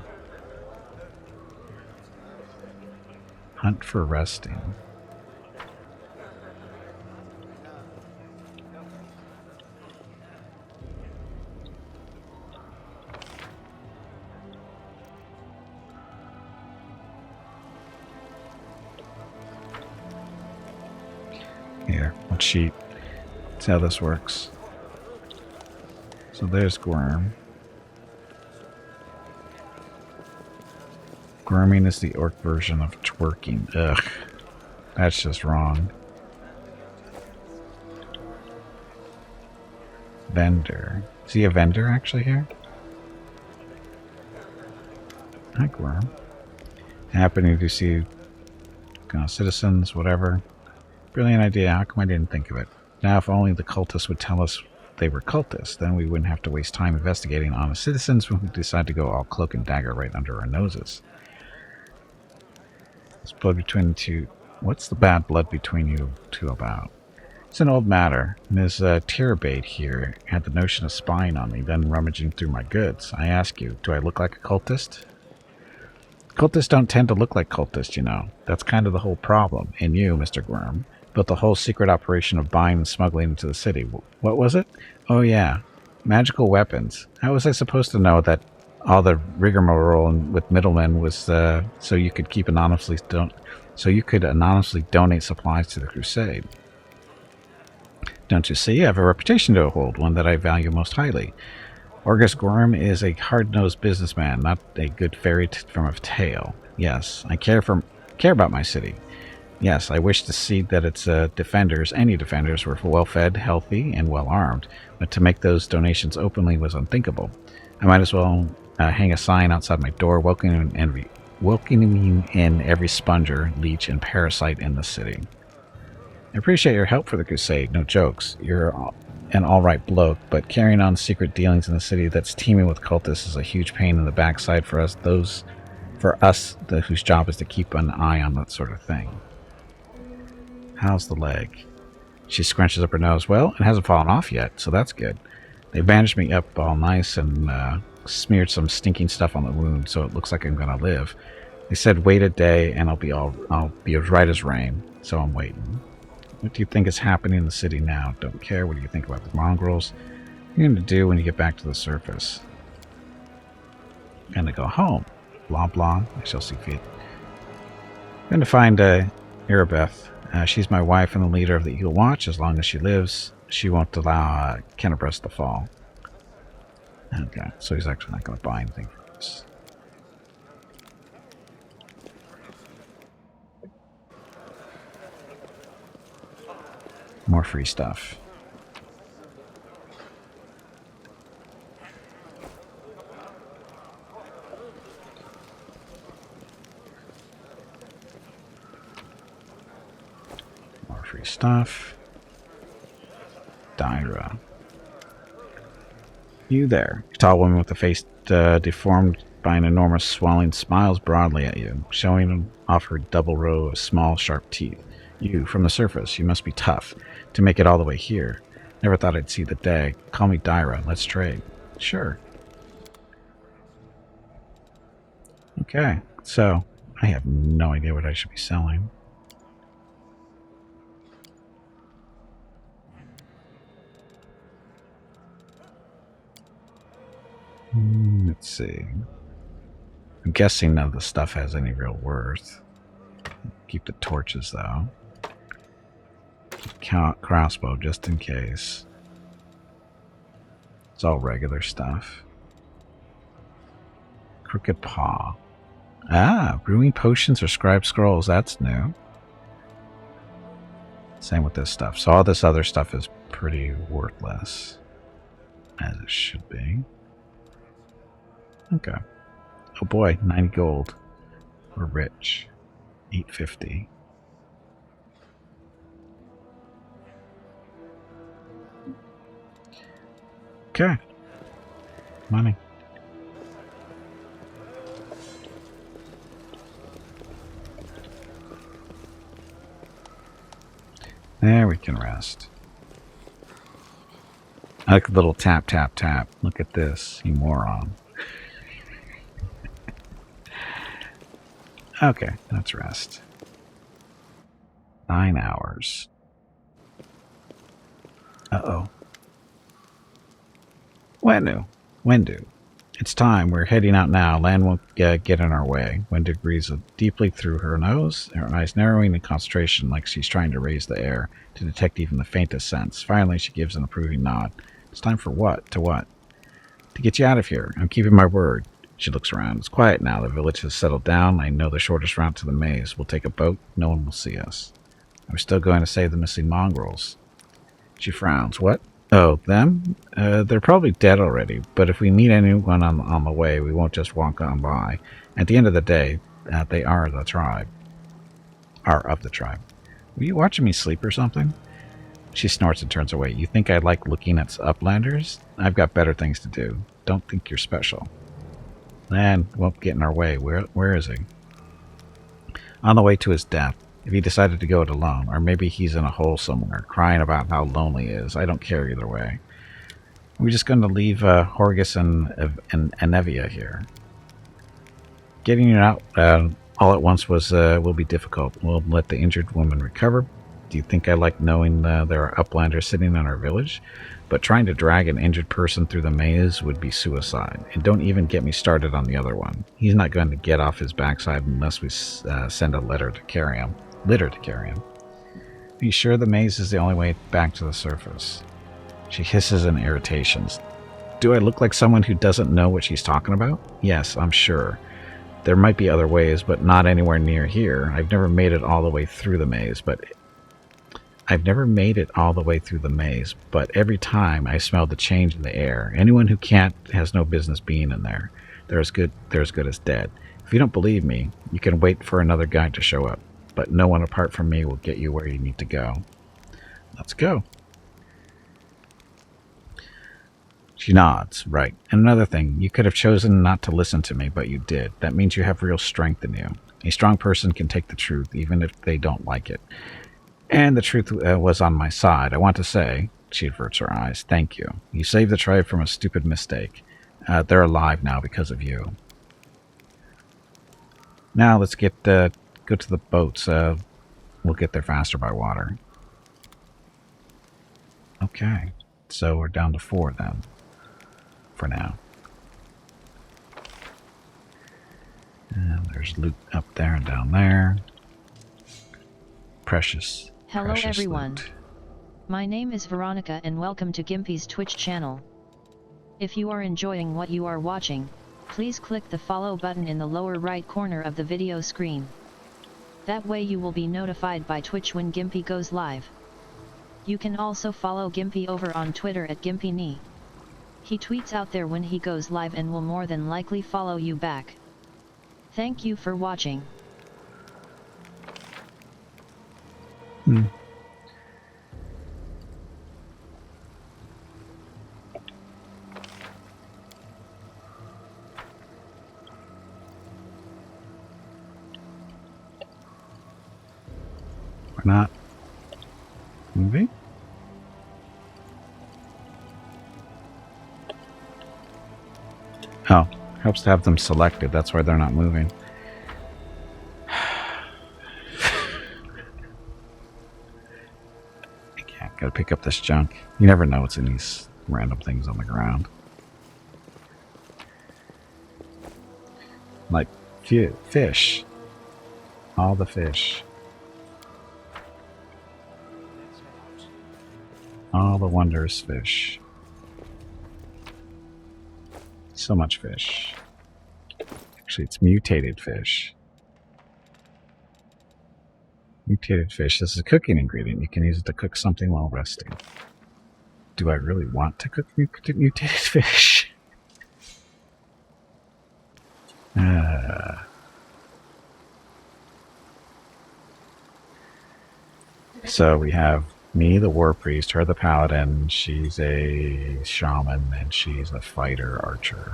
Hunt for resting. Here, let's cheat. See how this works. So there's Worm. Worming is the orc version of twerking. Ugh. That's just wrong. Vendor. Is he a vendor actually here? Hi, Worm. Happening to see citizens, whatever. Brilliant idea. How come I didn't think of it? Now, if only the cultists would tell us they were cultists, then we wouldn't have to waste time investigating honest citizens when we decide to go all cloak and dagger right under our noses. This blood between the two... What's the bad blood between you two about? It's an old matter. Ms. Tirabate here had the notion of spying on me, then rummaging through my goods. I ask you, do I look like a cultist? Cultists don't tend to look like cultists, you know. That's kind of the whole problem. And you, Mr. Worm, built the whole secret operation of buying and smuggling into the city. What was it? Oh, yeah. Magical weapons. How was I supposed to know that all the rigmarole with middlemen was so you could anonymously donate supplies to the crusade? Don't you see? I have a reputation to uphold, one that I value most highly. Orgus Gorm is a hard-nosed businessman, not a good fairy from a tale. Yes, I care about my city. Yes, I wish to see that its defenders, any defenders, were well-fed, healthy, and well-armed, but to make those donations openly was unthinkable. I might as well hang a sign outside my door welcoming in every sponger, leech, and parasite in the city. I appreciate your help for the crusade, no jokes. You're an all-right bloke, but carrying on secret dealings in the city that's teeming with cultists is a huge pain in the backside for us, whose job is to keep an eye on that sort of thing. How's the leg? She scrunches up her nose. Well, it hasn't fallen off yet, so that's good. They bandaged me up all nice and smeared some stinking stuff on the wound, so it looks like I'm gonna live. They said wait a day and I'll be as right as rain, so I'm waiting. What do you think is happening in the city now? Don't care. What do you think about the mongrels? What are you going to do when you get back to the surface? I'm going to go home. Blah, blah. I shall see fit. I'm going to find Irabeth. She's my wife and the leader of the Eagle Watch. As long as she lives, she won't allow Kennebrus to fall. Okay, so he's actually not going to buy anything for this. More free stuff. More free stuff. Dyra. You there. A tall woman with a face deformed by an enormous swelling smiles broadly at you, showing off her double row of small, sharp teeth. You, from the surface, you must be tough to make it all the way here. Never thought I'd see the day. Call me Dyra. Let's trade. Sure. Okay, so I have no idea what I should be selling. Let's see. I'm guessing none of the stuff has any real worth. Keep the torches, though. Crossbow, just in case. It's all regular stuff. Crooked Paw. Ah, brewing potions or scribe scrolls. That's new. Same with this stuff. So all this other stuff is pretty worthless. As it should be. Okay. Oh boy, 90 gold. We're rich. 850. Okay. Money. There we can rest. I like a little tap, tap, tap. Look at this, you moron. Okay, let's rest. 9 hours. Uh-oh. Wendu. It's time. We're heading out now. Land won't get in our way. Wendu breathes deeply through her nose, her eyes narrowing in concentration like she's trying to raise the air to detect even the faintest sense. Finally, she gives an approving nod. It's time for what? To what? To get you out of here. I'm keeping my word. She looks around. It's quiet now. The village has settled down. I know the shortest route to the maze. We'll take a boat. No one will see us. I'm still going to save the missing mongrels. She frowns. What? Oh, them? They're probably dead already, but if we meet anyone on the way, we won't just walk on by. At the end of the day, they are the tribe. Are of the tribe. Were you watching me sleep or something? She snorts and turns away. You think I like looking at uplanders? I've got better things to do. Don't think you're special. Land won't get in our way. Where is he? On the way to his death. if he decided to go it alone, or maybe he's in a hole somewhere, crying about how lonely he is. I don't care either way. We're just going to leave Horgus and Anevia here. Getting you out all at once will be difficult. We'll let the injured woman recover. Do you think I like knowing there are uplanders sitting in our village? But trying to drag an injured person through the maze would be suicide. And don't even get me started on the other one. He's not going to get off his backside unless we send a litter to carry him. Be sure the maze is the only way back to the surface. She hisses in irritations. Do I look like someone who doesn't know what she's talking about? Yes, I'm sure. There might be other ways, but not anywhere near here. I've never made it all the way through the maze, but every time I smell the change in the air. Anyone who can't has no business being in there. They're as good as dead. If you don't believe me, you can wait for another guide to show up. But no one apart from me will get you where you need to go. Let's go. She nods. Right. And another thing, you could have chosen not to listen to me, but you did. That means you have real strength in you. A strong person can take the truth, even if they don't like it. And the truth was on my side. I want to say, she averts her eyes, thank you. You saved the tribe from a stupid mistake. They're alive now because of you. Now let's go to the boats. We'll get there faster by water. Okay. So we're down to 4 then. For now. And there's loot up there and down there. Precious. Hello precious everyone. loot. My name is Veronica and welcome to Gimpy's Twitch channel. If you are enjoying what you are watching, please click the follow button in the lower right corner of the video screen. That way you will be notified by Twitch when Gimpy goes live. You can also follow Gimpy over on Twitter at GimpyKnee. He tweets out there when he goes live and will more than likely follow you back. Thank you for watching. Hmm. We're not moving? Oh, helps to have them selected. That's why they're not moving. Gotta pick up this junk. You never know what's in these random things on the ground. Like fish. All the fish. All the wondrous fish. So much fish. Actually, it's mutated fish. Mutated fish. This is a cooking ingredient. You can use it to cook something while resting. Do I really want to cook mutated fish? So we have me, the Warpriest, her, the Paladin. She's a Shaman, and she's a fighter archer.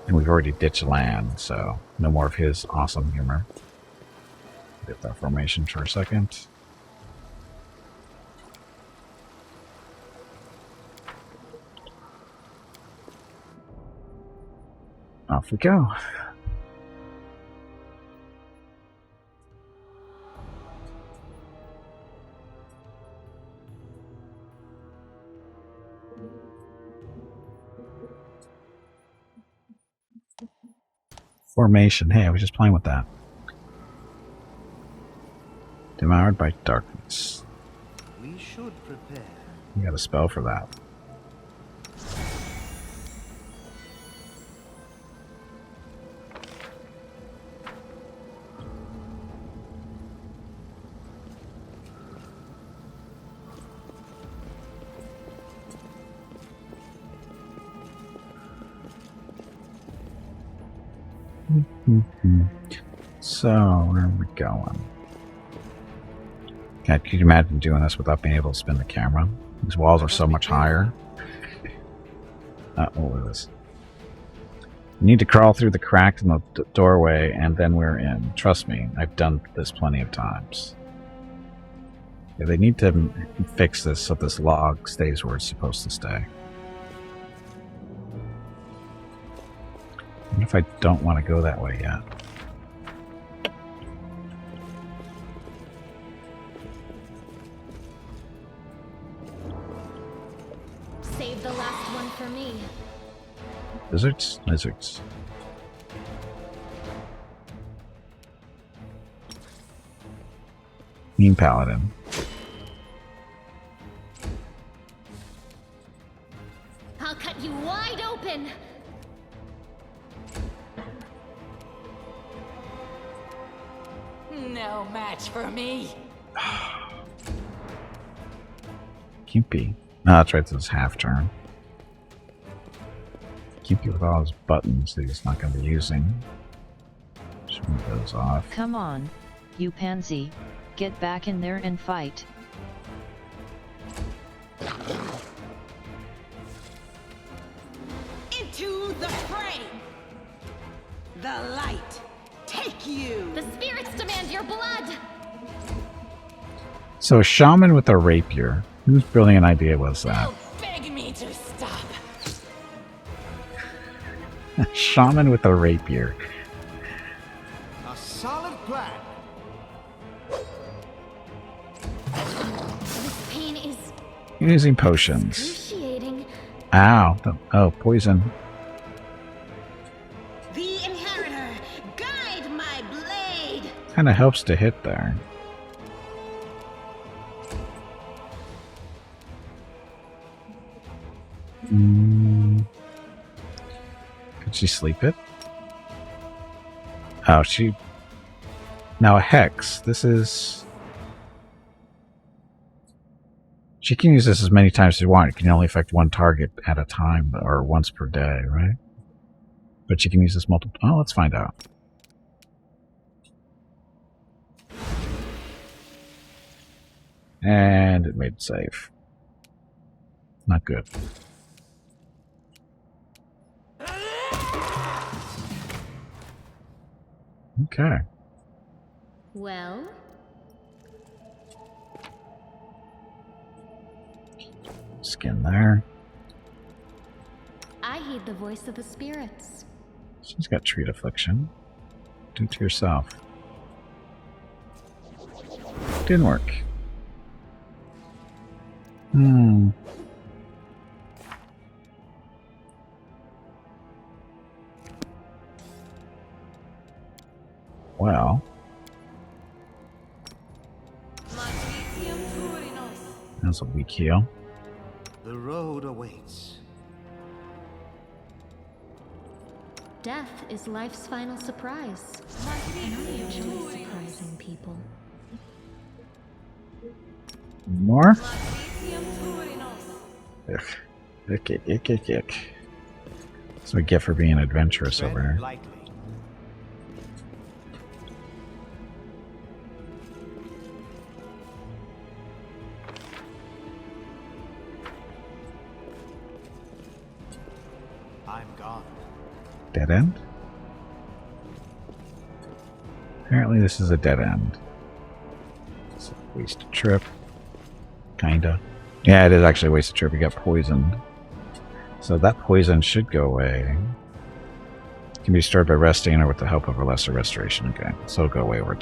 And we've already ditched land, so no more of his awesome humor. Get that formation for a second. Off we go. Formation. Hey, I was just playing with that. Devoured by darkness. We should prepare. You got a spell for that. So, where are we going? God, could you imagine doing this without being able to spin the camera? These walls are so much higher. What was this? You need to crawl through the crack in the doorway, and then we're in. Trust me, I've done this plenty of times. Yeah, they need to fix this so this log stays where it's supposed to stay. What if I don't want to go that way yet? Save the last one for me. Lizards? Lizards. Mean paladin. I'll cut you wide open. No match for me. Gimpy. No, that's right, this is half turn. Gimpy with all his buttons that he's not going to be using. Just move those off. Come on, you pansy. Get back in there and fight. Into the fray. The light. Take you. The spirits demand your blood. So, a shaman with a rapier. Whose brilliant idea was that? Don't beg me to stop. Shaman with a rapier. A solid plan. This pain is Using potions. excruciating. Ow. Oh, poison. The inheritor. Guide my blade. Kind of helps to hit there. Could she sleep it? Oh, she... Now a hex. This is... She can use this as many times as you want. It can only affect one target at a time, or once per day, right? But she can use this multiple... Oh, let's find out. And it made save. Not good. Okay. Well, Skin there. I heed the voice of the spirits. She's got treat affliction. Do it to yourself. Didn't work. Well. That's a weak heal. The road awaits. Death is life's final surprise. And I enjoy surprising people. More? Ick. That's what we get for being adventurous over Tread here. lightly. I'm gone. Dead end? Apparently this is a dead end. It's a wasted trip. Kinda. Yeah, it is actually a wasted trip. We got poisoned. So that poison should go away. Can be restored by resting or with the help of a lesser restoration. Okay, so it'll go away over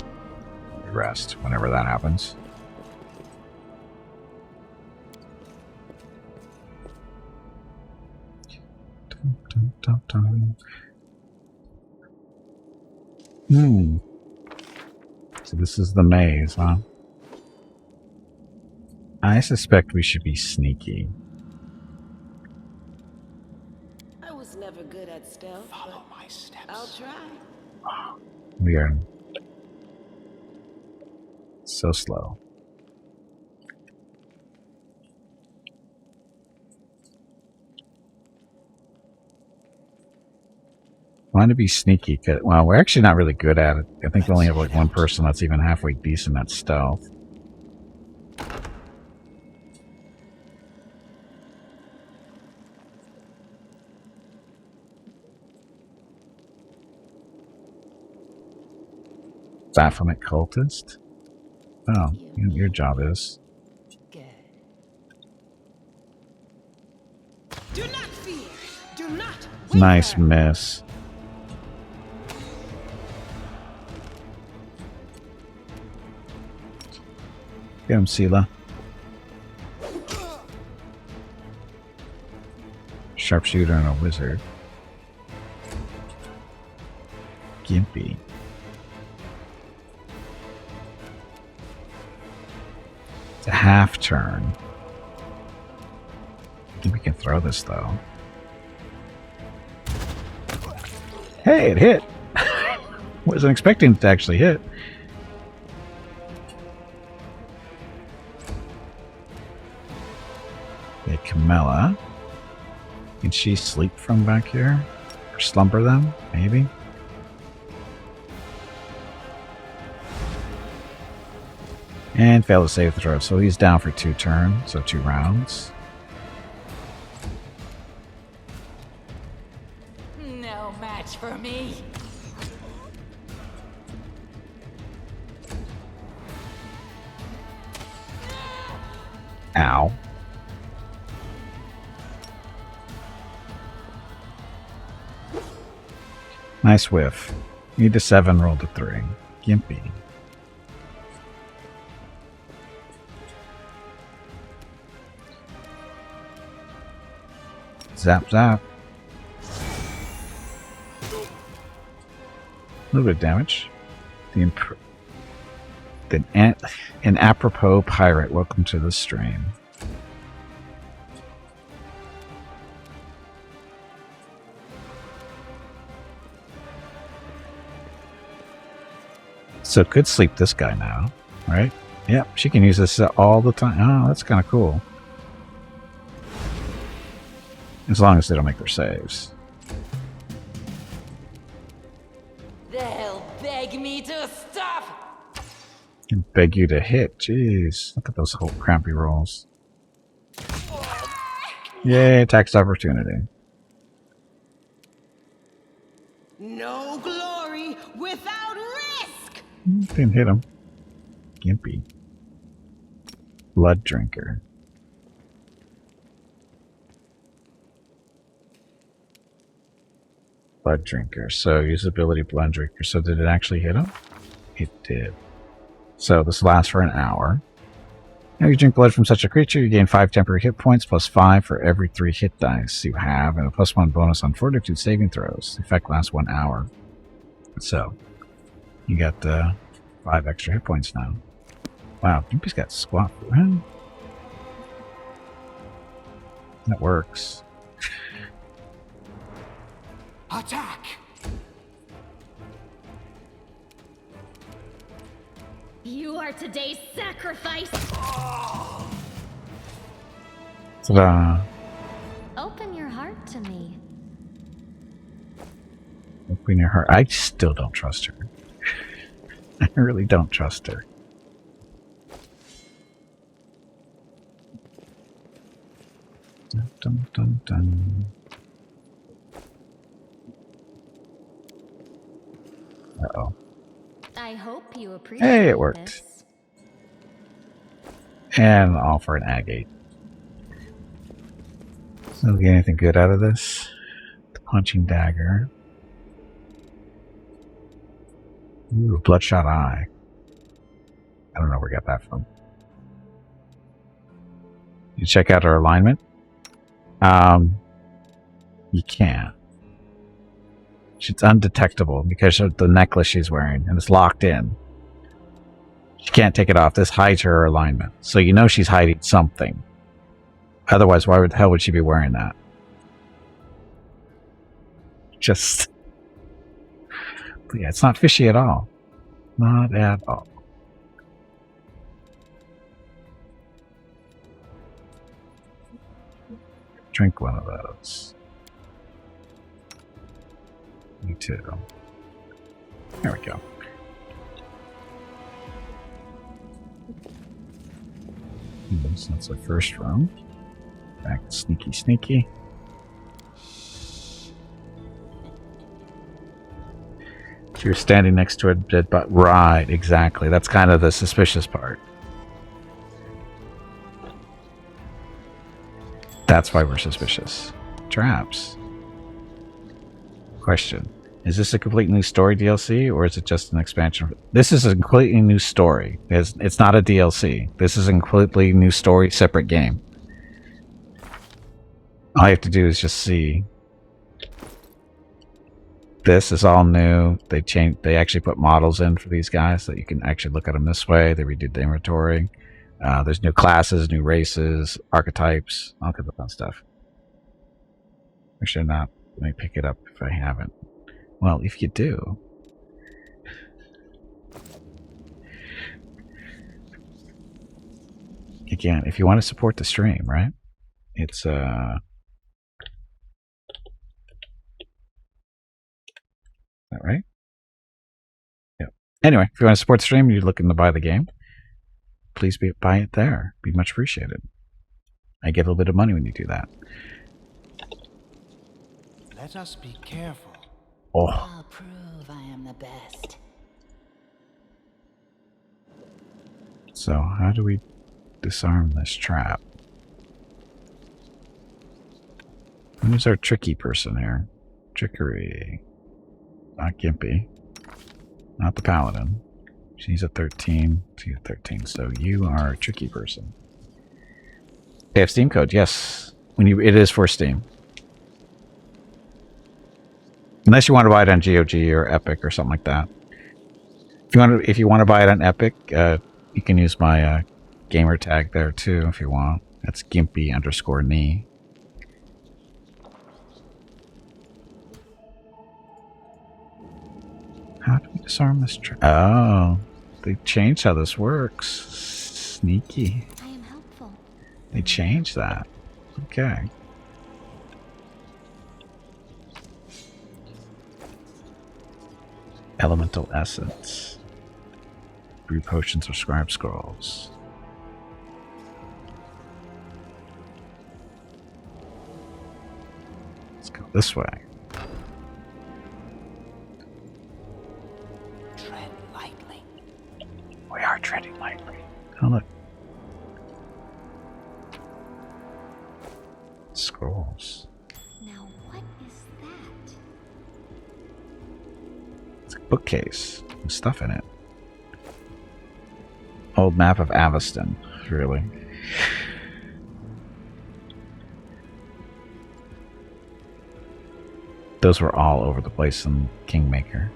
rest whenever that happens. So this is the maze, huh? I suspect we should be sneaky. I was never good at stealth. Follow my steps. I'll try. We are so slow. Want to be sneaky. Well, we're actually not really good at it. I think we only have like one person that's even halfway decent at stealth. Baphomet cultist. Oh, your job is. Do not fear. Do not Nice waver. miss. Get him, Sela. Sharpshooter and a wizard. Gimpy. It's a half turn. I think we can throw this though. Hey, it hit! Wasn't expecting it to actually hit. Okay, Camilla. Can she sleep from back here? Or slumber them? Maybe? And fail to save the throw. So he's down for 2 turns, so 2 rounds. No match for me. Ow. Nice whiff. Need a 7, rolled a 3. Gimpy. Zap zap. A little bit of damage. An apropos pirate. Welcome to the stream. So could sleep this guy now, right? Yep, she can use this all the time. Oh, that's kind of cool. As long as they don't make their saves. They'll beg me to stop. Can beg you to hit. Jeez, look at those whole crappy rolls. Yay, tax opportunity. No glory without risk. Didn't hit him. Gimpy. Blood drinker. Blood drinker. So use ability blood drinker. So did it actually hit him? It did. So this lasts for an hour. Now you drink blood from such a creature, you gain 5 temporary hit points plus 5 for every 3 hit dice you have, and a +1 bonus on fortitude saving throws. The effect lasts 1 hour. So you got 5 extra hit points now. Wow, Gimpy's got squat. That works. Attack! You are today's sacrifice. Ta-da! Open your heart to me. Open your heart. I still don't trust her. I really don't trust her. Dun, dun, dun, dun. Uh-oh. I hope you appreciate Hey, it worked. this. And all for an agate. So we get anything good out of this? The punching dagger. Ooh, bloodshot eye. I don't know where we got that from. You check out her alignment. You can't. It's undetectable because of the necklace she's wearing, and it's locked in. She can't take it off. This hides her alignment. So you know she's hiding something. Otherwise, why the hell would she be wearing that? Just... But yeah, it's not fishy at all. Not at all. Drink one of those. Me too. There we go. So that's the first round. Back to sneaky, sneaky. You're standing next to a dead body. Right, exactly. That's kind of the suspicious part. That's why we're suspicious. Traps. Question. Is this a completely new story DLC, or is it just an expansion? This is a completely new story. It's not a DLC. This is a completely new story, separate game. All you have to do is just see. This is all new. They actually put models in for these guys so that you can actually look at them this way. They redid the inventory. There's new classes, new races, archetypes, all kinds of fun stuff. I should not. Let me pick it up if I haven't. Well, if you do. Again, if you want to support the stream, right? It's that right? Yeah. Anyway, if you want to support the stream and you're looking to buy the game, please buy it there. Be much appreciated. I get a little bit of money when you do that. Let us be careful. Oh. I'll prove I am the best. So, how do we disarm this trap? Who's our tricky person here? Trickery. Not Gimpy. Not the paladin. She's a 13. She's a 13. So you are a tricky person. They have Steam code, yes. It is for Steam. Unless you want to buy it on GOG or Epic or something like that. If you want to buy it on Epic, you can use my gamer tag there too if you want. That's Gimpy_knee. How do we disarm this trap? Oh, they changed how this works. Sneaky. I am helpful. They changed that. Okay. Elemental essence. Brew potions or scribe scrolls. Let's go this way. Tread lightly. We are treading lightly. Oh, look. Scrolls. Now what is that? It's a bookcase with stuff in it. Old map of Aveston, really. Those were all over the place in Kingmaker.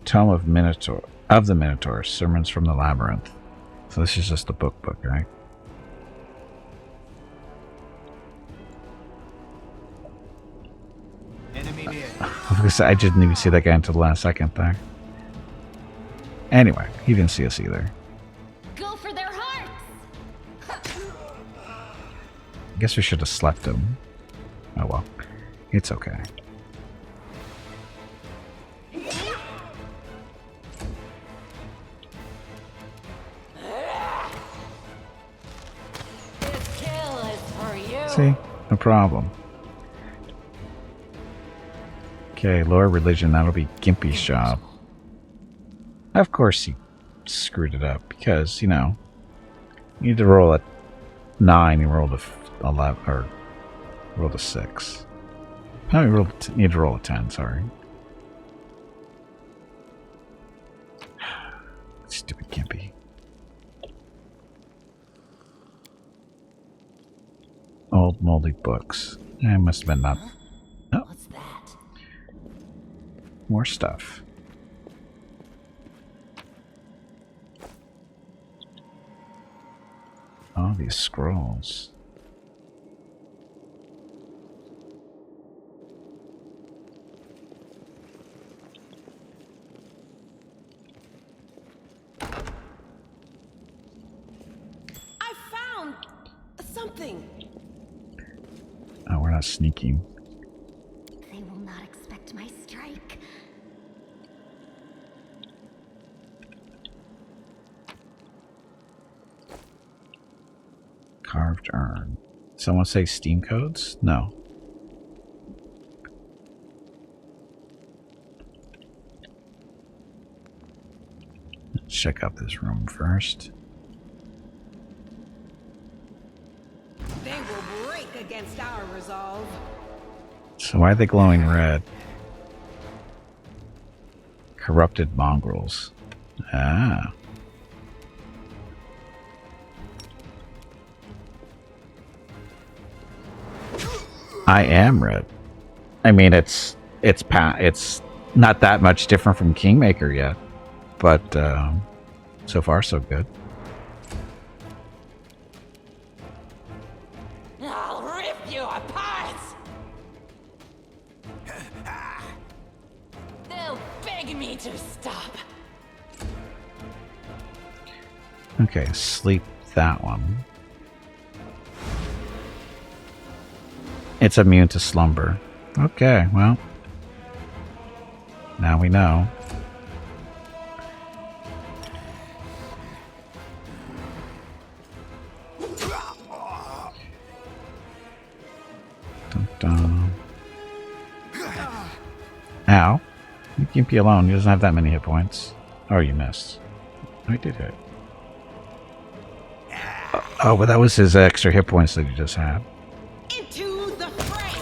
Tome of the Minotaur, Sermons from the Labyrinth. So this is just a book, right? Enemy near. I didn't even see that guy until the last second there. Anyway, he didn't see us either. Go for their hearts! I guess we should have slept him. Oh well. It's okay. This kill is for you. See? No problem. Okay, lower religion, that'll be Gimpy's job. Of course he screwed it up, because, you know, you need to roll a 9, you rolled a 11, or rolled a 6. No, you need to roll a 10, sorry. Stupid Gimpy. Old moldy books. It must have been not... Oh. What's that? More stuff. Oh, these scrolls. I found something. Oh, we're not sneaking. They will not expect my strike. Carved urn. Someone say Steam codes? No. check out this room first. They will break against our resolve. So why are they glowing red? Corrupted mongrels. Ah. I am red. I mean, it's not that much different from Kingmaker yet, but so far so good. I'll rip you apart! They'll beg me to stop. Okay, sleep that one. It's immune to slumber. Okay, well, now we know. Dun, dun. Ow. Leave Gimpy alone. He doesn't have that many hit points. Oh, you missed. Oh, he did hit. Oh, but that was his extra hit points that he just had. Into the fray!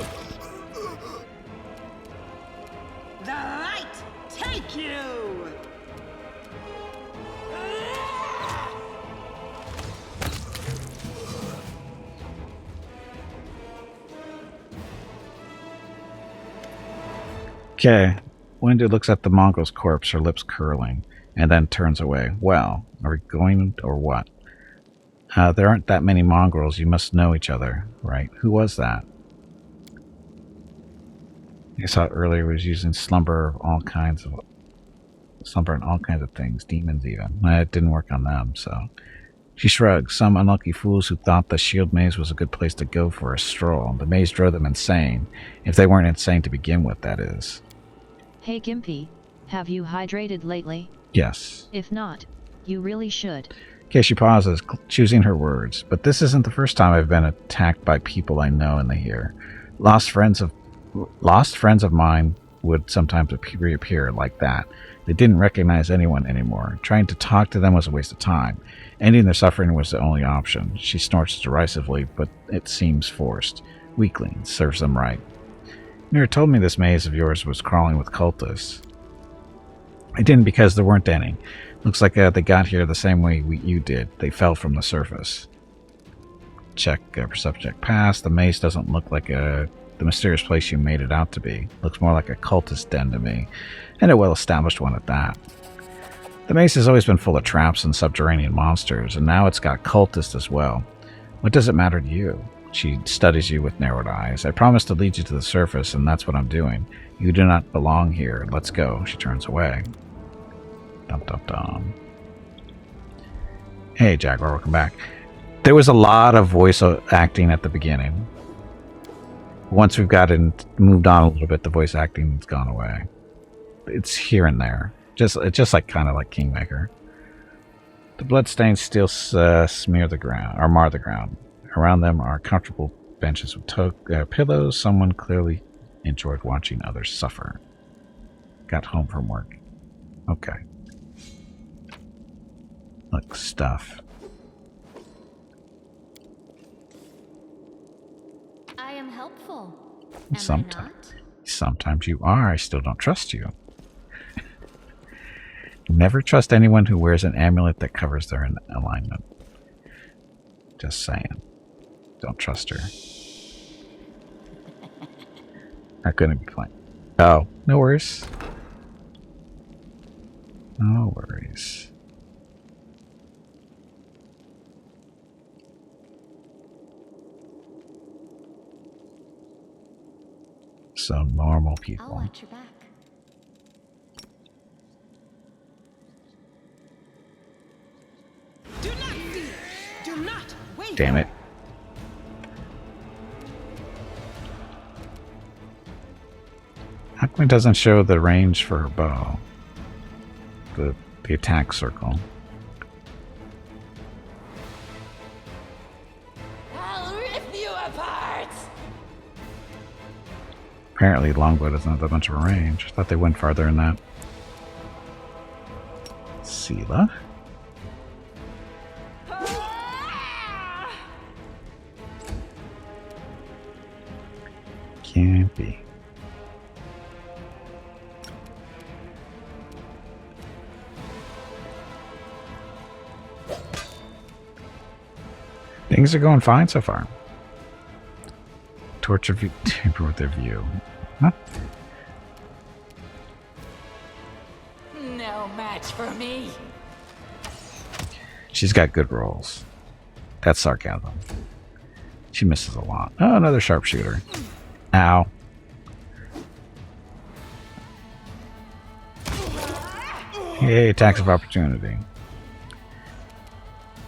The light take you! Okay. Wendy looks at the mongrel's corpse, her lips curling, and then turns away. Well, are we going or what? There aren't that many mongrels. You must know each other, right? Who was that? I saw it earlier. Was using slumber and all kinds of things, demons even. It didn't work on them, so. She shrugged. Some unlucky fools who thought the shield maze was a good place to go for a stroll. The maze drove them insane. If they weren't insane to begin with, that is. Hey Gimpy, have you hydrated lately? Yes. If not, you really should. Okay, she pauses, choosing her words. But this isn't the first time I've been attacked by people I know and they hear. Lost friends of mine would sometimes reappear like that. They didn't recognize anyone anymore. Trying to talk to them was a waste of time. Ending their suffering was the only option. She snorts derisively, but it seems forced. Weakling, serves them right. You never told me this maze of yours was crawling with cultists. I didn't because there weren't any. Looks like they got here the same way you did. They fell from the surface. Check perception check pass. The maze doesn't look like the mysterious place you made it out to be. Looks more like a cultist den to me, and a well-established one at that. The maze has always been full of traps and subterranean monsters, and now it's got cultists as well. What does it matter to you? She studies you with narrowed eyes. I promised to lead you to the surface, and that's what I'm doing. You do not belong here. Let's go. She turns away. Dum dum dum. Hey, Jaguar, welcome back. There was a lot of voice acting at the beginning. Once we've gotten moved on a little bit, the voice acting has gone away. It's here and there. It's just like kind of like Kingmaker. The bloodstains still smear the ground or mar the ground. Around them are comfortable benches with pillows. Someone clearly enjoyed watching others suffer. Got home from work. Okay. Look, stuff. I am helpful. Am Sometimes. I not? Sometimes you are. I still don't trust you. Never trust anyone who wears an amulet that covers their alignment. Just saying. Don't trust her. Not gonna be playing. Oh, no worries. No worries. Some normal I'll people. watch your back. Do not fear! Do not waver! Damn it. How come it doesn't show the range for her bow? The attack circle. I'll rip you apart! Apparently longbow doesn't have that much of a range. I thought they went farther in that. Sela? Gimpy. Things are going fine so far. Torture view, tamper with their view. Huh? No match for me. She's got good rolls. That's sarcasm. She misses a lot. Oh, another sharpshooter. Ow. Yay, attacks of opportunity.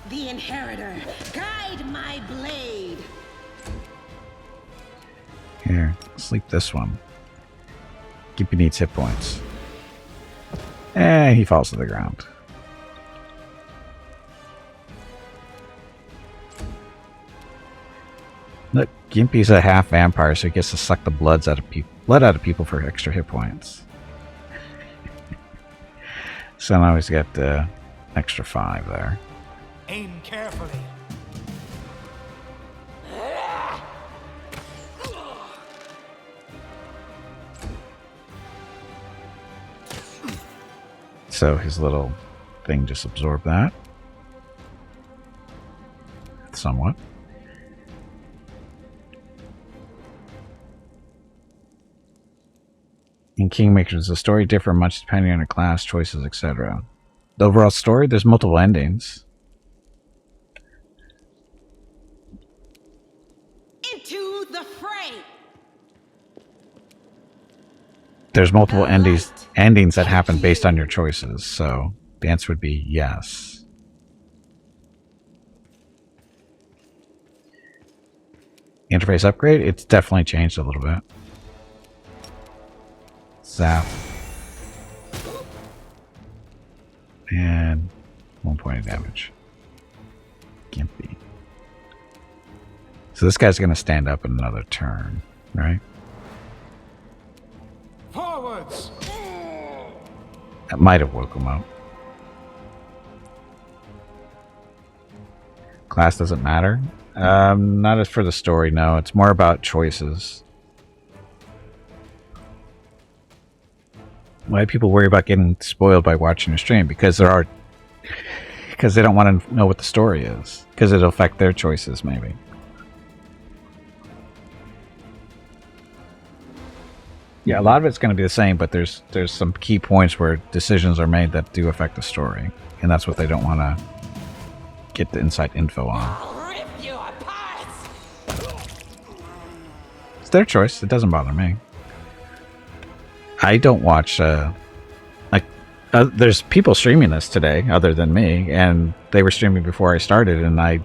The Inheritor, guide my blade. Here, sleep this one. Gimpy needs hit points. He falls to the ground. Look, Gimpy's a half vampire, so he gets to suck the blood out of people for extra hit points. So now he's got the extra 5 there. Aim carefully. So his little thing just absorbed that. Somewhat. In Kingmaker, does the story differ much depending on your class, choices, etc.? The overall story, there's multiple endings. Into the fray. There's multiple endings that happen based on your choices, so the answer would be yes. Interface upgrade, it's definitely changed a little bit. Zap. And 1 point of damage. Gimpy. So this guy's going to stand up in another turn, right? Forwards! That might have woke him up. Class doesn't matter. Not as for the story, no. It's more about choices. Why do people worry about getting spoiled by watching a stream? Because they don't want to know what the story is. Because it'll affect their choices, maybe. Yeah, a lot of it's going to be the same, but there's some key points where decisions are made that do affect the story, and that's what they don't want to get the inside info on. I'll rip you apart. It's their choice. It doesn't bother me. I don't watch there's people streaming this today other than me, and they were streaming before I started, and I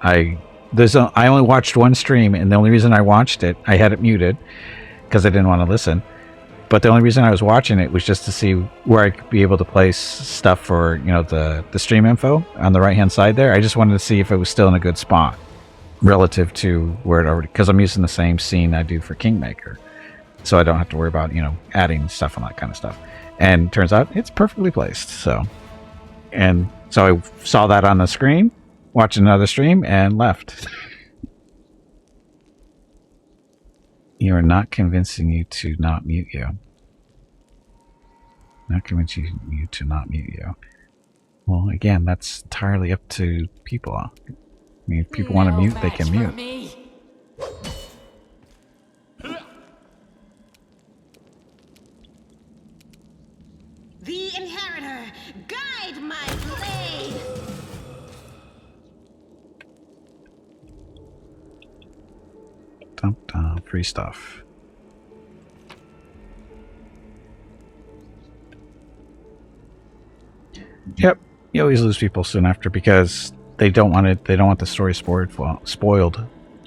only watched one stream, and the only reason I watched it, I had it muted because I didn't want to listen. But the only reason I was watching it was just to see where I could be able to place stuff for, the stream info on the right hand side there. I just wanted to see if it was still in a good spot relative to where it already, because I'm using the same scene I do for Kingmaker. So I don't have to worry about, adding stuff and that kind of stuff. And turns out it's perfectly placed. So I saw that on the screen, watched another stream, and left. You are not convincing you to not mute you. Not convincing you to not mute you. Well, again, that's entirely up to people. I mean, if people want to mute, they can mute. The Inheritor, guide my blade. Dump, free stuff. Yep, you always lose people soon after because they don't want it. They don't want the story spoiled,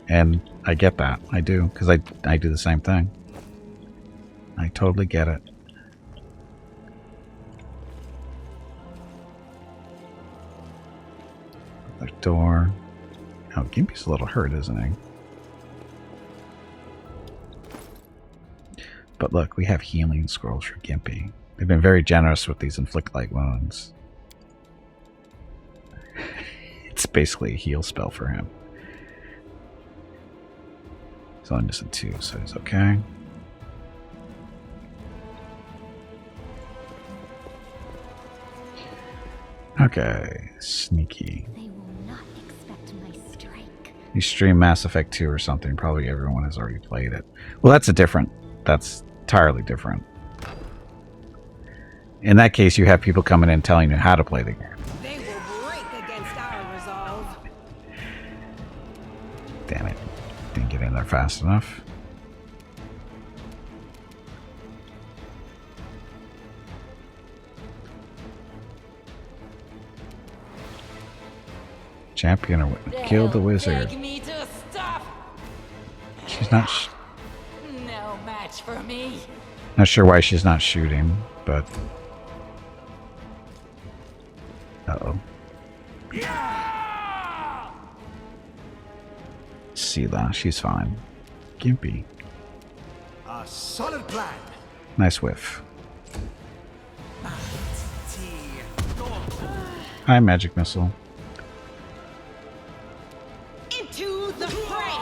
and I get that. I do, because I do the same thing. I totally get it. The door. Oh, Gimpy's a little hurt, isn't he? But look, we have healing scrolls for Gimpy. They've been very generous with these inflict light wounds. It's basically a heal spell for him. He's only missing 2, so he's okay. Okay, sneaky. They will not expect my strike. You stream Mass Effect 2 or something. Probably everyone has already played it. Well, that's entirely different. In that case, you have people coming in telling you how to play the game. They will break against our resolve. Damn it. Didn't get in there fast enough. Champion or what? Kill the wizard. Beg me to stop. She's not No match for me. not sure why she's not shooting, but uh-oh. Sela, she's fine. Gimpy. A solid plan. Nice whiff. Hi, magic missile. Into the fray.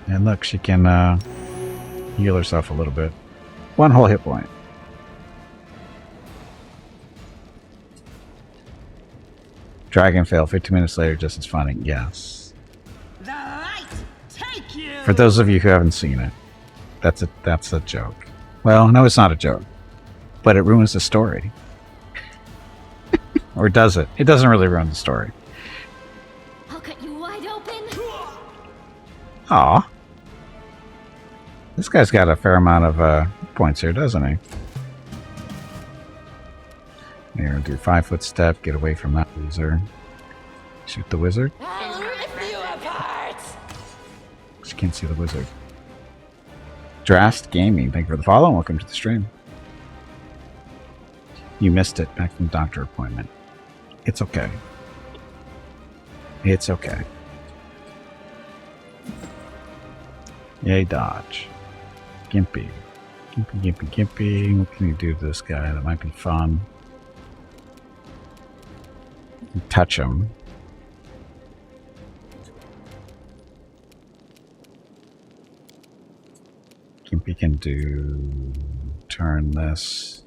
And look, she can heal herself a little bit. 1 whole hit point. Dragon fail 15 minutes later, just as funny. Yes. The light take you. For those of you who haven't seen it, that's a joke. Well, no, it's not a joke. But it ruins the story. Or does it? It doesn't really ruin the story. I'll cut you wide open. Aw. This guy's got a fair amount of points here, doesn't he? Here, do 5-foot step, get away from that loser. Shoot the wizard. I'll rip you apart. She can't see the wizard. Drast Gaming, thank you for the follow and welcome to the stream. You missed it, back from doctor appointment. It's okay. It's okay. Yay, dodge. Gimpy. Gimpy, Gimpy, Gimpy. What can you do to this guy? That might be fun. Touch him. Gimpy can do... turn this.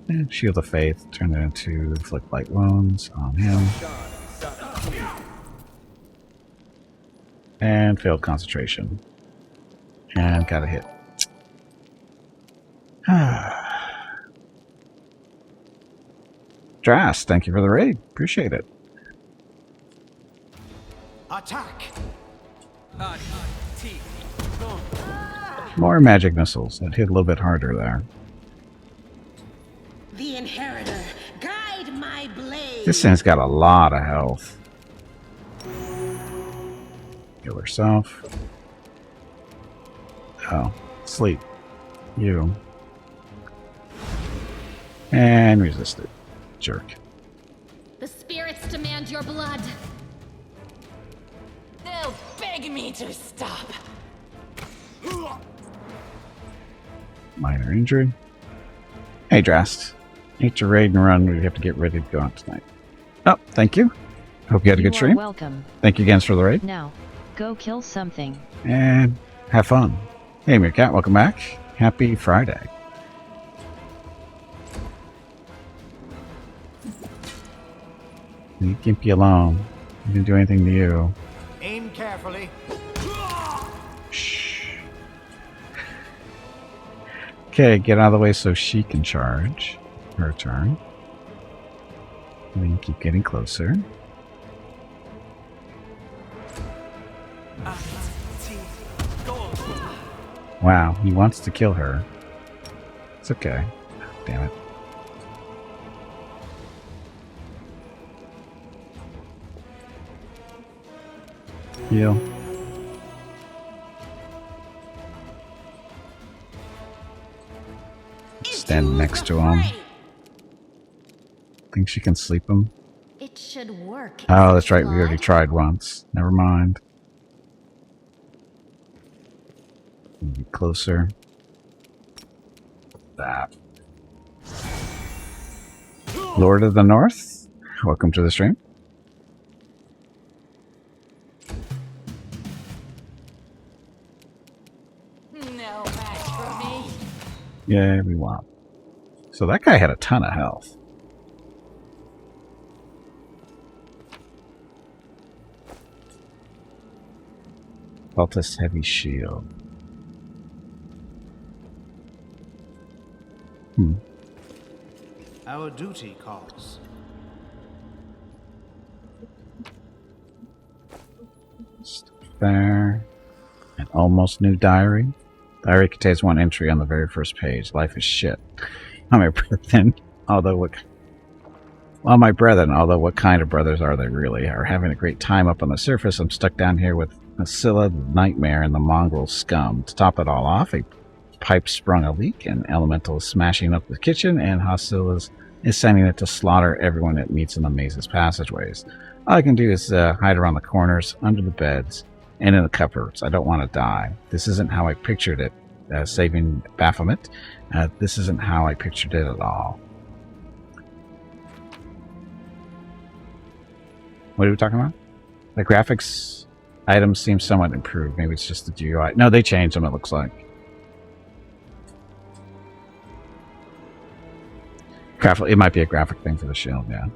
And Shield of Faith. Turn it into inflict light wounds on him. And failed concentration. And got a hit. Drast, thank you for the raid. Appreciate it. Attack. More magic missiles. That hit a little bit harder there. The inheritor, guide my blade. This thing's got a lot of health. Heal herself. Oh, sleep. You. And resist it. Jerk. The spirits demand your blood. They'll beg me to stop. Minor injury. Hey, Drast. Hate to raid and run. We have to get ready to go out tonight. Oh, thank you. Hope you had a good stream. Welcome. Thank you again for the raid. Now, go kill something. And have fun. Hey, Meerkat, welcome back. Happy Friday. Leave Gimpy alone. He didn't do anything to you. Aim carefully. Shh. Okay, get out of the way so she can charge. Her turn. And then keep getting closer. Wow, he wants to kill her. It's okay. Damn it. Heal. Stand next to him. Think she can sleep him? It should work. Oh, that's right. We already tried once. Never mind. Get closer. That. Lord of the North, welcome to the stream. Yeah, we want. So that guy had a ton of health. Cultist heavy shield. Our duty calls. There. An almost new diary. Diary contains one entry on the very first page. Life is shit. All my brethren, although what kind of brothers are they really? Are having a great time up on the surface. I'm stuck down here with Scylla, the nightmare, and the mongrel scum. To top it all off, a pipe sprung a leak, an elemental is smashing up the kitchen, and Hostilus is sending it to slaughter everyone it meets in the maze's passageways. All I can do is hide around the corners, under the beds, and in the cupboards. I don't want to die. This isn't how I pictured it, saving Baphomet. This isn't how I pictured it at all. What are we talking about? The graphics items seem somewhat improved. Maybe it's just the GUI. No, they changed them, it looks like. It might be a graphic thing for the shield, yeah.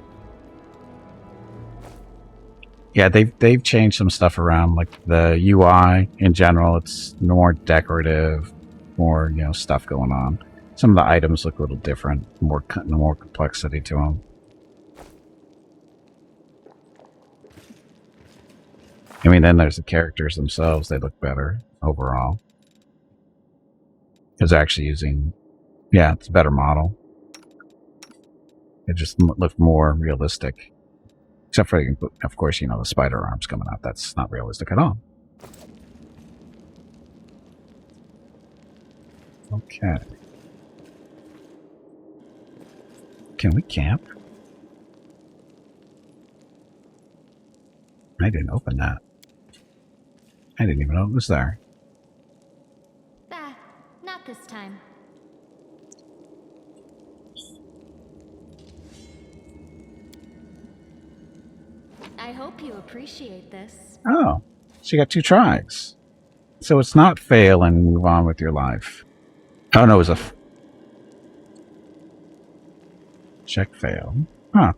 Yeah, they've changed some stuff around, like the UI in general. It's more decorative, more stuff going on. Some of the items look a little different, more complexity to them. I mean, then there's the characters themselves. They look better overall because they're actually using, yeah, it's a better model. It just looked more realistic. Except for, of course, the spider arms coming out. That's not realistic at all. Okay. Can we camp? I didn't open that. I didn't even know it was there. Ah, not this time. I hope you appreciate this. Oh, so you got 2 tries. So it's not fail and move on with your life. Oh no, it was a check fail. Huh.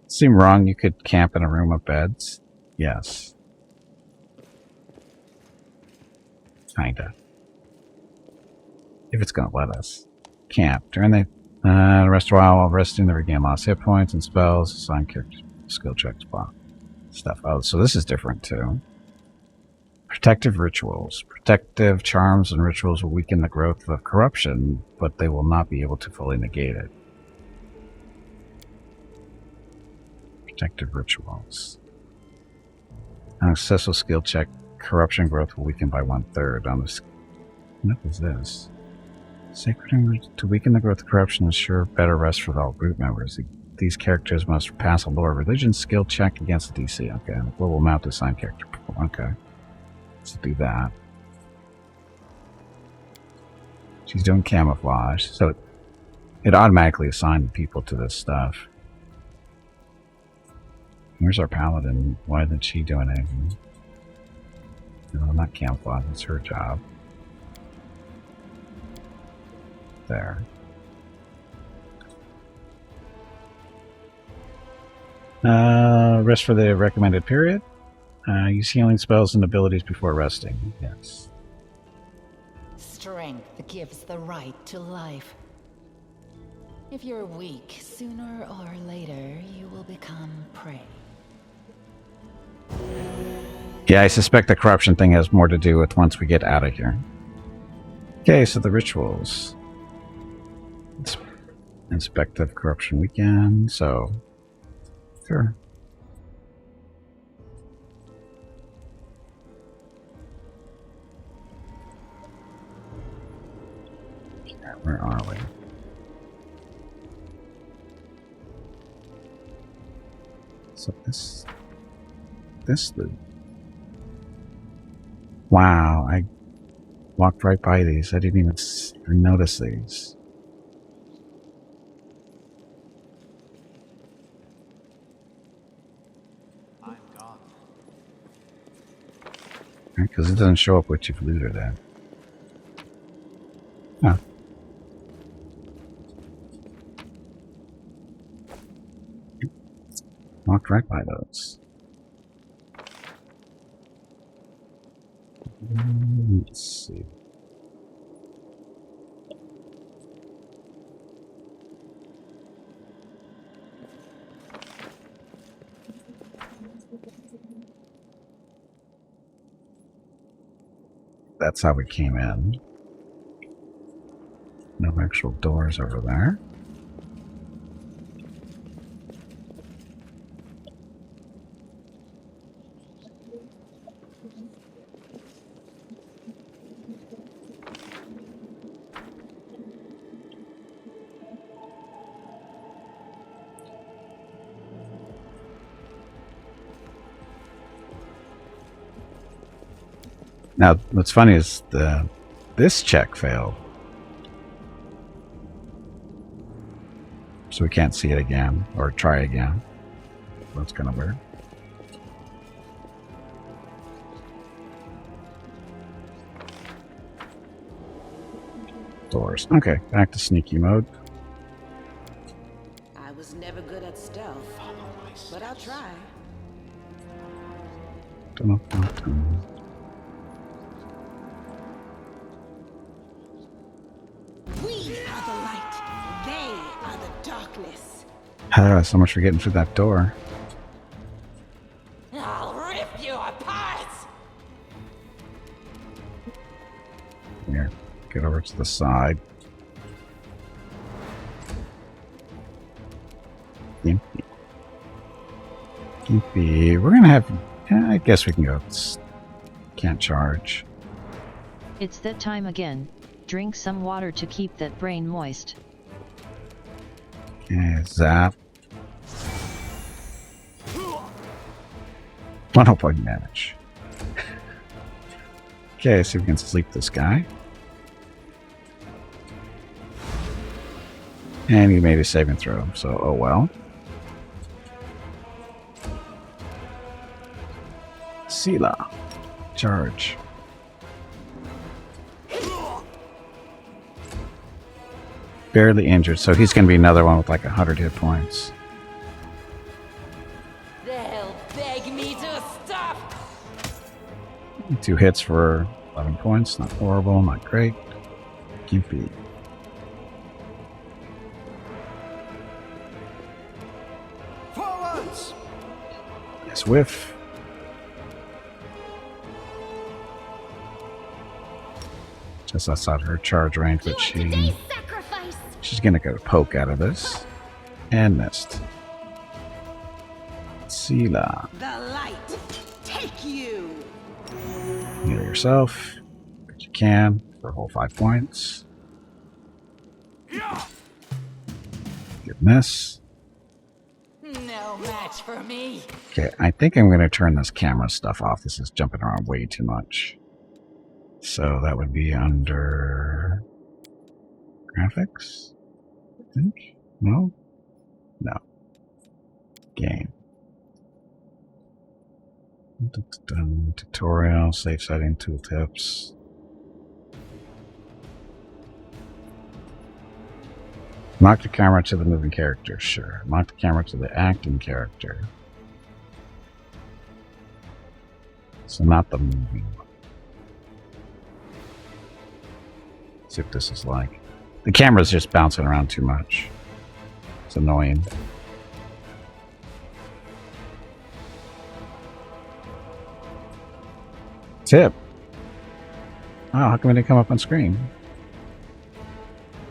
Seem wrong you could camp in a room of beds? Yes. Kinda. If it's gonna let us. Camp. During the rest a while resting, they regain lost hit points and spells. Assign character skill checks, block stuff. Oh, so this is different too. Protective rituals. Protective charms and rituals will weaken the growth of corruption, but they will not be able to fully negate it. Protective rituals. On a successful skill check, corruption growth will weaken by 1/3. On this, what is this? Sacred to weaken the growth of corruption, ensure better rest for all group members. These characters must pass a lore religion skill check against the DC. Okay, and the global amount to assign character. Okay, let's do that. She's doing camouflage, so it automatically assigned people to this stuff. Where's our paladin? Why isn't she doing anything? No, not camouflage. It's her job. There. Rest for the recommended period. Use healing spells and abilities before resting. Yes. Strength gives the right to life. If you're weak, sooner or later, you will become prey. Yeah, I suspect the corruption thing has more to do with once we get out of here. Okay, so the rituals. Inspective corruption weekend, so sure. Where are we? So this loop. Wow, I walked right by these. I didn't even notice these. I'm gone. Because it doesn't show up what you've looted at. Walked right by those. Let's see. That's how we came in. No actual doors over there. Now, what's funny is this check failed. So we can't see it again, or try again. That's kind of weird. Doors. Okay, back to sneaky mode. I was never good at stealth, but I'll try. Dun-dun-dun-dun. We are the light. They are the darkness. So much for getting through that door. I'll rip you apart! Here, get over to the side. Gimpy. Gimpy. We're gonna have... I guess we can go. Can't charge. It's that time again. Drink some water to keep that brain moist. Okay, zap. I hope I can manage. Okay, see if we can sleep this guy. And he made a saving throw, so oh well. Sela. Charge. Barely injured, so he's going to be another one with like 100 hit points. They'll beg me to stop! 2 hits for 11 points. Not horrible, not great. Gimpy. Forwards! Yes, whiff. Just outside her charge range, but Today's sacrifice. she's going to go poke out of this. And missed. Sela. The light. Take you. Heal yourself. If you can, for a whole 5 points. Good miss. No match for me. Okay, I think I'm going to turn this camera stuff off. This is jumping around way too much. So that would be under graphics, I think. No? No. Game. Tutorial, safe setting, tooltips. Lock the camera to the moving character, sure. Lock the camera to the acting character. So not the moving one. See what this is like. The camera's just bouncing around too much. It's annoying. Tip. Oh, how come it didn't come up on screen?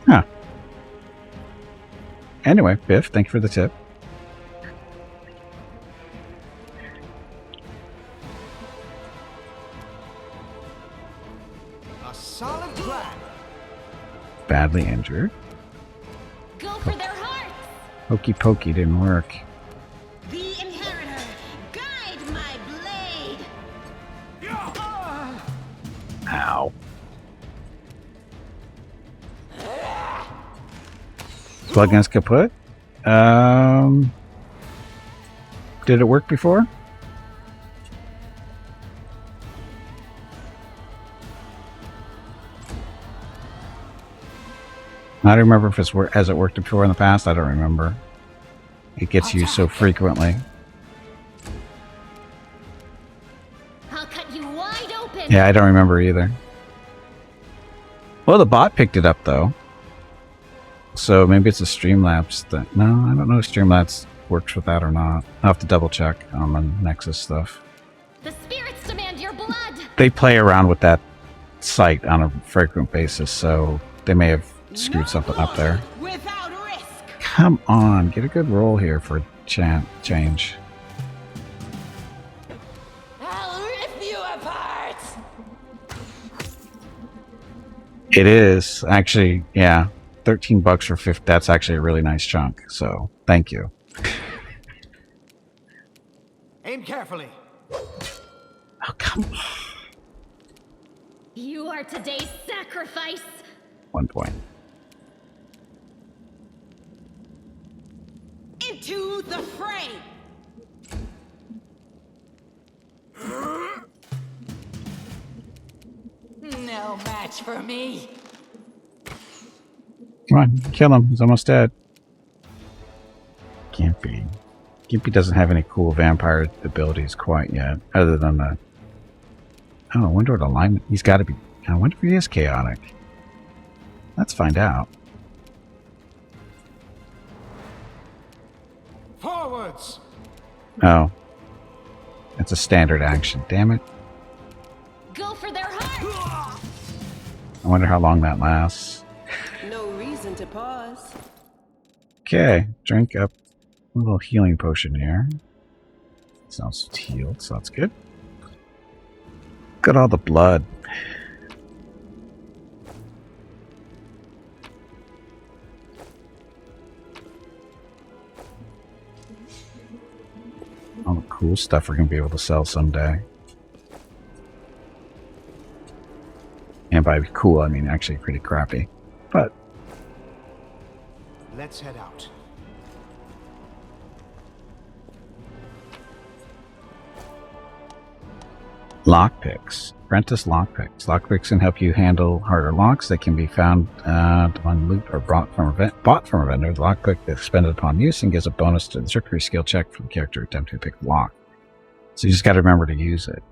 Huh. Anyway, Biff, thank you for the tip. A solid plan. Badly injured. Go for their hearts. Hokey pokey didn't work. The inheritor. Guide my blade. Ow. Plugin's kaput. Did it work before? I don't remember if it's has it worked before in the past. I don't remember. It gets used so frequently. Yeah, I don't remember either. Well, the bot picked it up though. So maybe it's a Streamlabs thing. No, I don't know if Streamlabs works with that or not. I'll have to double check on the Nexus stuff. The spirits demand your blood. They play around with that site on a frequent basis, so they may have screwed something up there. Without risk. Come on, get a good roll here for change. I'll rip you apart. It is actually, yeah, $13 for 50. That's actually a really nice chunk. So thank you. Aim carefully. Oh, come on. You are today's sacrifice. 1 point. Into the fray. No match for me. Come on, kill him. He's almost dead. Gimpy. Gimpy doesn't have any cool vampire abilities quite yet, other than the... Oh, I wonder what alignment... He's got to be... I wonder if he is chaotic. Let's find out. Forwards. Oh. It's a standard action. Damn it. Go for their heart. I wonder how long that lasts. No reason to pause. Okay, drink up a little healing potion here. Sounds healed, so that's good. Got all the blood. All the cool stuff we're going to be able to sell someday. And by cool, I mean actually pretty crappy. But Let's head out. lockpicks. Apprentice lockpicks. Lockpicks can help you handle harder locks. They can be found on loot or bought from a vendor. The lockpick is expended upon use and gives a bonus to the trickery skill check for the character attempting to pick the lock. So you just got to remember to use it.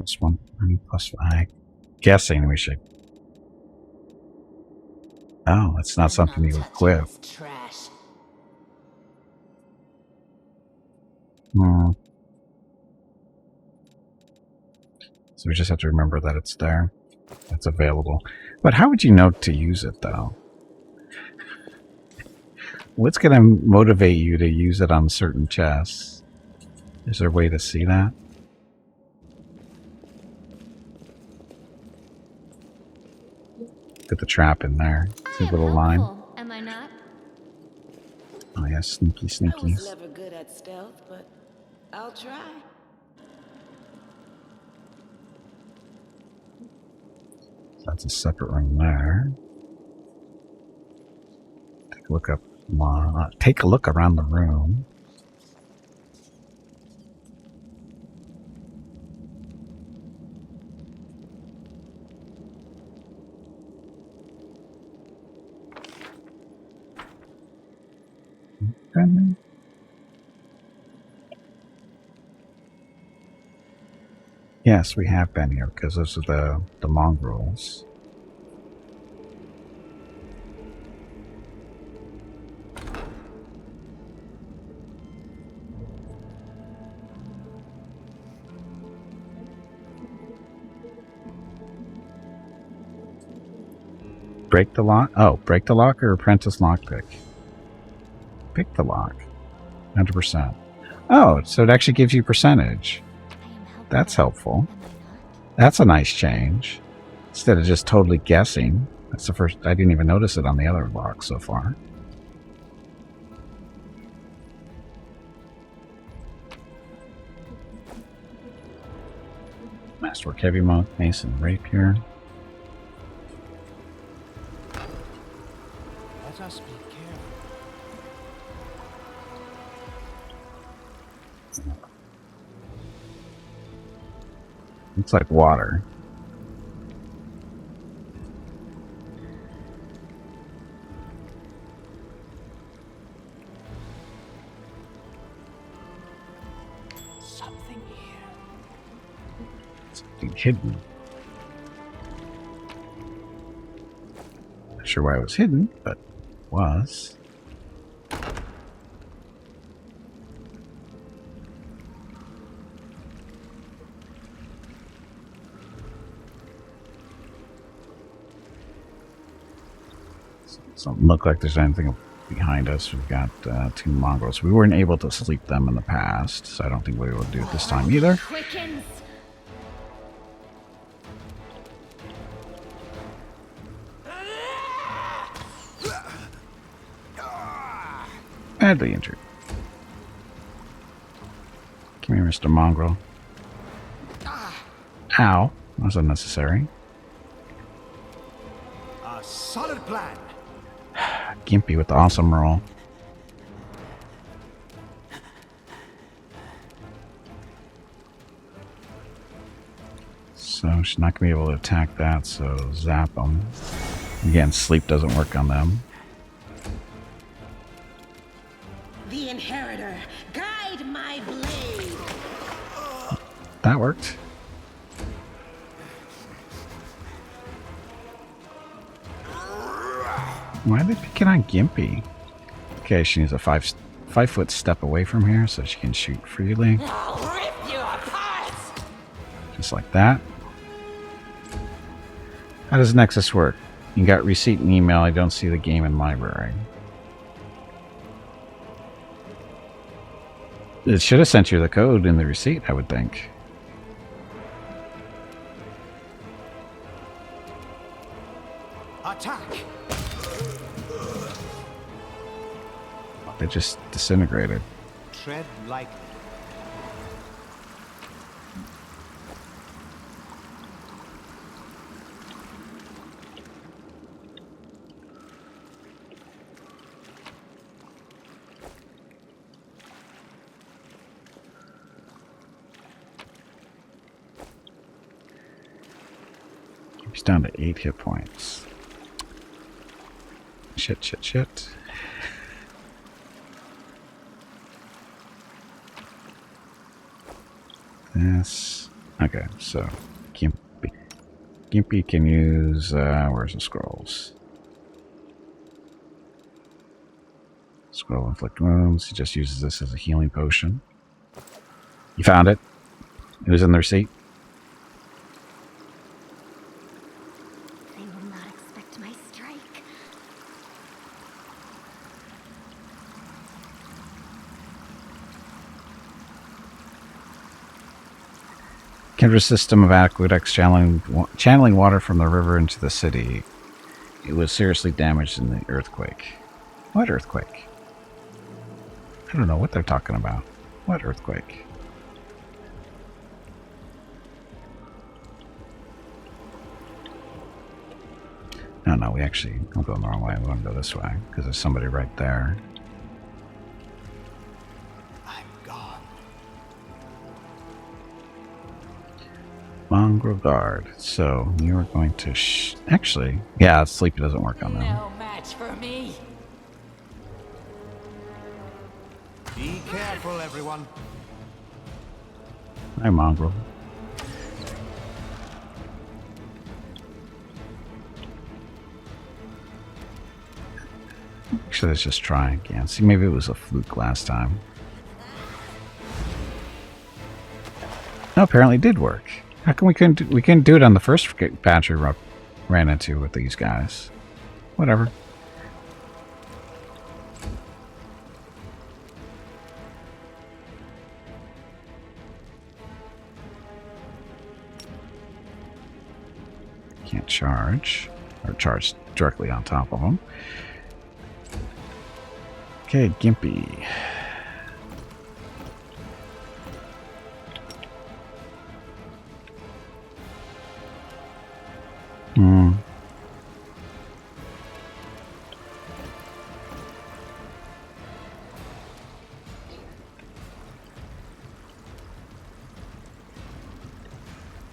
This one, plus 5. Guessing we should. Oh, it's not something you equip. Trash. Hmm. So we just have to remember that it's there. It's available. But how would you know to use it, though? What's going to motivate you to use it on certain chests? Is there a way to see that? Get the trap in there. See a little line. Am I not? Oh yeah, sneaky I was sneakies. never good at stealth, but I'll try. That's a separate room there. Take a look up. Take a look around the room. Okay. Yes, we have been here because those are the mongrels. Break the lock? Oh, break the lock or apprentice lockpick? Pick the lock. 100%. Oh, so it actually gives you percentage. That's helpful. That's a nice change. Instead of just totally guessing. That's the first... I didn't even notice it on the other lock so far. Masterwork Heavy Monk, Mason Rapier. Let us be careful. Looks like water. Something hidden. Not sure why it was hidden, but it was. Doesn't look like there's anything behind us. We've got 2 mongrels. We weren't able to sleep them in the past, so I don't think we will do it this time either. Quickens. Badly injured. Come here, Mr. Mongrel. Ow. That was unnecessary. A solid plan. Gimpy with the awesome roll. So she's not going to be able to attack that, so zap them. Again, sleep doesn't work on them. The Inheritor, guide my blade. That worked. Why are they picking on Gimpy? Okay, she needs a 5-foot step away from here so she can shoot freely. I'll rip you apart. Just like that. How does Nexus work? You got receipt and email. I don't see the game in library. It should have sent you the code in the receipt, I would think. Attack. They just disintegrated. Tread lightly. He's down to 8 hit points. Shit. This. Okay, so Gimpy. Gimpy can use where's the scrolls? Scroll inflict wounds. He just uses this as a healing potion. You found it? It was in the receipt? They will not expect my strike. Kindred system of aqueducts channeling water from the river into the city. It was seriously damaged in the earthquake. What earthquake? I don't know what they're talking about. What earthquake? No, we actually, I'm going the wrong way. We want to go this way because there's somebody right there. I'm gone. Mongrel guard. So you are going to actually, yeah, sleep doesn't work on them. No match for me. Be careful, everyone. Hi, Mongrel. Actually, let's just try again. See, maybe it was a fluke last time. No, apparently it did work. How come we couldn't do it on the first patch we ran into with these guys? Whatever. Can't charge. Or charge directly on top of them. Okay, Gimpy.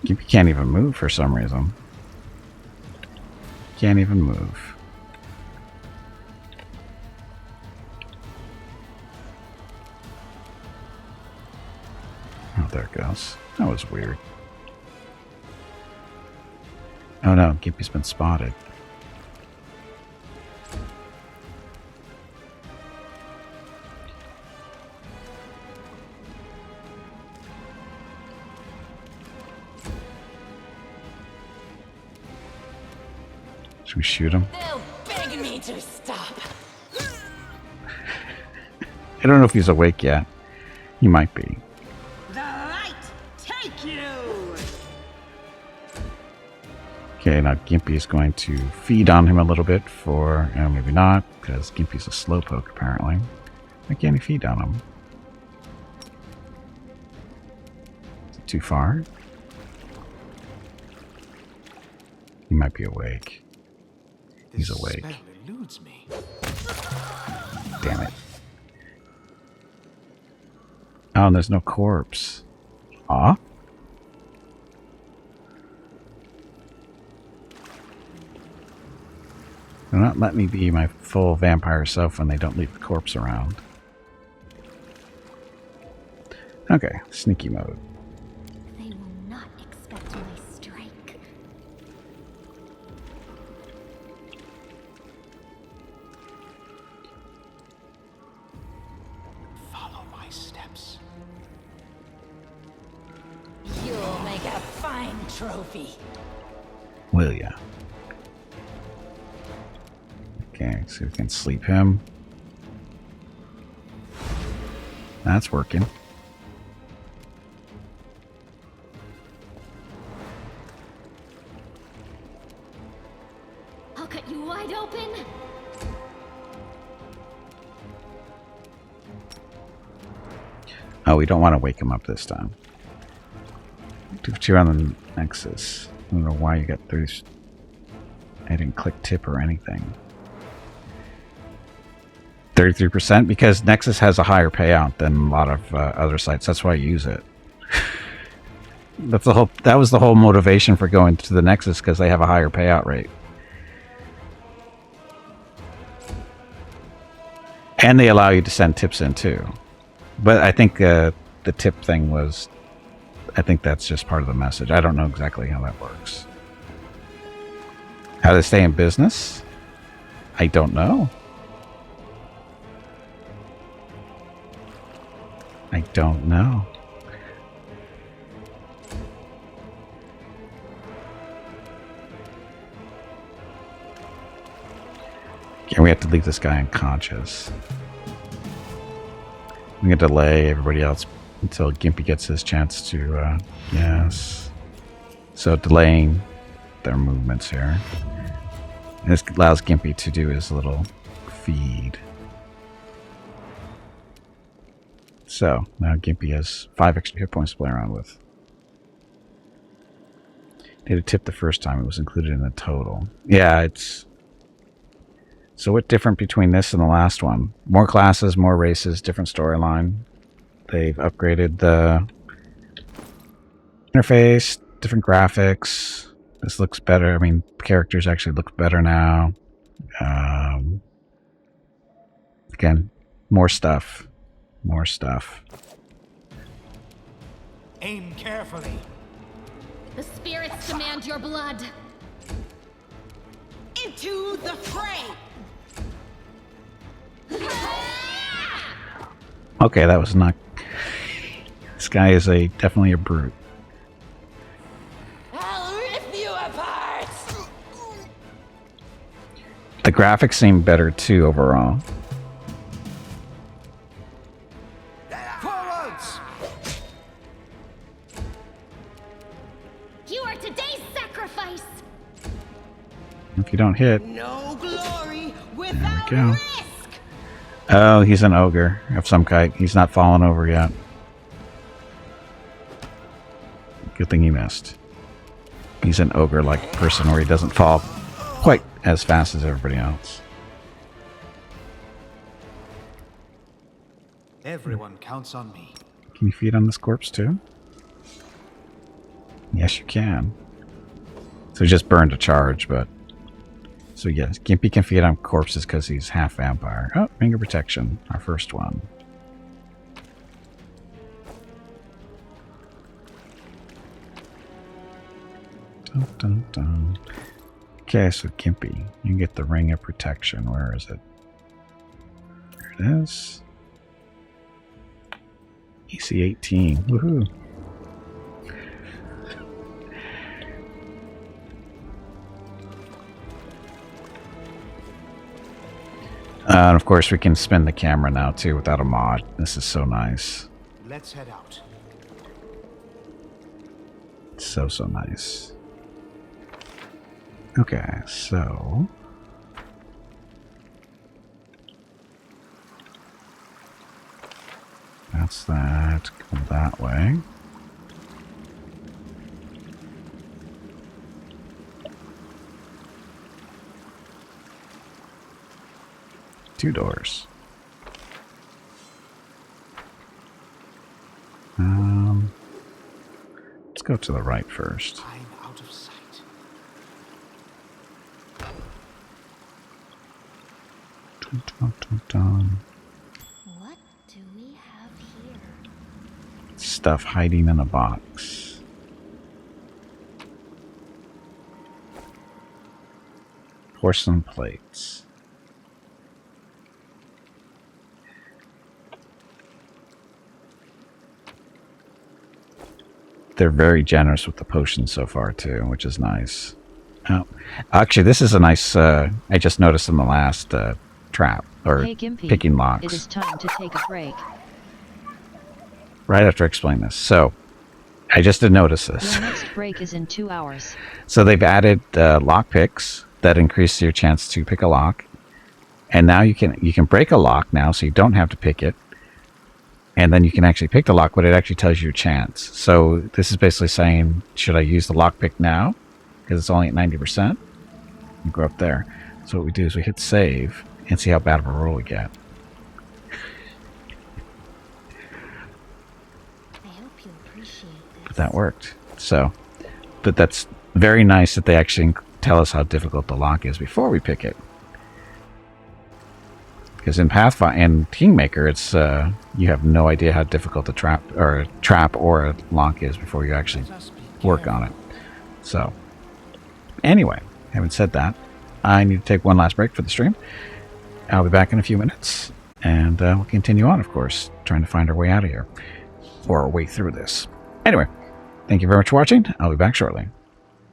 Gimpy can't even move for some reason. Can't even move. Oh, there it goes. That was weird. Oh no, Gimpy's been spotted. Should we shoot him? They'll beg me to stop. I don't know if he's awake yet. He might be. The light take you! Okay, now Gimpy's going to feed on him a little bit for... maybe not, because Gimpy's a slowpoke, apparently. Why can't he feed on him? Is it too far? He might be awake. He's This awake. spell eludes me. Damn it. Oh, and there's no corpse. Aw. They're not letting me be my full vampire self when they don't leave the corpse around. Okay, sneaky mode. They will not expect my strike. Follow my steps. You'll make a fine trophy. Will ya? Okay, so we can sleep him. That's working. I'll cut you wide open. Oh, we don't want to wake him up this time. 2 on the Nexus. I don't know why you got 30. I didn't click tip or anything. 33% because Nexus has a higher payout than a lot of other sites. That's why I use it. That's the whole. That was the whole motivation for going to the Nexus, because they have a higher payout rate, and they allow you to send tips in too. But I think the tip thing was. I think that's just part of the message. I don't know exactly how that works. How they stay in business? I don't know. I don't know. Okay, we have to leave this guy unconscious. I'm gonna delay everybody else until Gimpy gets his chance to, yes. So delaying their movements here. And this allows Gimpy to do his little feed. So, now Gimpy has 5 extra hit points to play around with. Did a tip the first time, it was included in the total. Yeah, it's... So what's different between this and the last one? More classes, more races, different storyline. They've upgraded the interface, different graphics. This looks better. I mean, characters actually look better now. Again, more stuff. More stuff. Aim carefully. The spirits demand your blood. Into the fray! Okay, that was not... This guy is definitely a brute. I'll rip you apart. The graphics seem better too overall. Forwards! You are today's sacrifice. If you don't hit... No glory There without we go. risk! Oh, he's an ogre of some kind. He's not fallen over yet. Good thing he missed. He's an ogre-like person where he doesn't fall quite as fast as everybody else. Everyone counts on me. Can you feed on this corpse too? Yes, you can. So he just burned a charge, but... So yes, Gimpy can feed on corpses because he's half vampire. Oh, Ring of Protection, our first one. Dun, dun, dun. Okay, so Gimpy, you can get the Ring of Protection. Where is it? There it is. EC 18. Woohoo! And of course, we can spin the camera now too without a mod. This is so nice. Let's head out. So nice. Okay, so that's that. Go that way. Two doors. Let's go to the right first. I'm out of sight. Dun, dun, dun, dun. What do we have here? Stuff hiding in a box. Porcelain plates. They're very generous with the potions so far too, which is nice. Oh, actually, this is a nice. I just noticed in the last trap or Hey Gimpy, picking locks. it is time to take a break. Right after I explain this, so I just did notice this. Your next break is in 2 hours. So they've added lock picks that increase your chance to pick a lock, and now you can break a lock now, so you don't have to pick it. And then you can actually pick the lock, but it actually tells you your chance. So this is basically saying, should I use the lockpick now? Because it's only at 90%. You go up there. So what we do is we hit save and see how bad of a roll we get. I hope you appreciate this. But that worked. So, but that's very nice that they actually tell us how difficult the lock is before we pick it. Because in Pathfinder and Kingmaker, it's you have no idea how difficult a trap or a lock is before you actually work on it. So, anyway, having said that, I need to take one last break for the stream. I'll be back in a few minutes, and we'll continue on, of course, trying to find our way out of here, or our way through this. Anyway, thank you very much for watching. I'll be back shortly.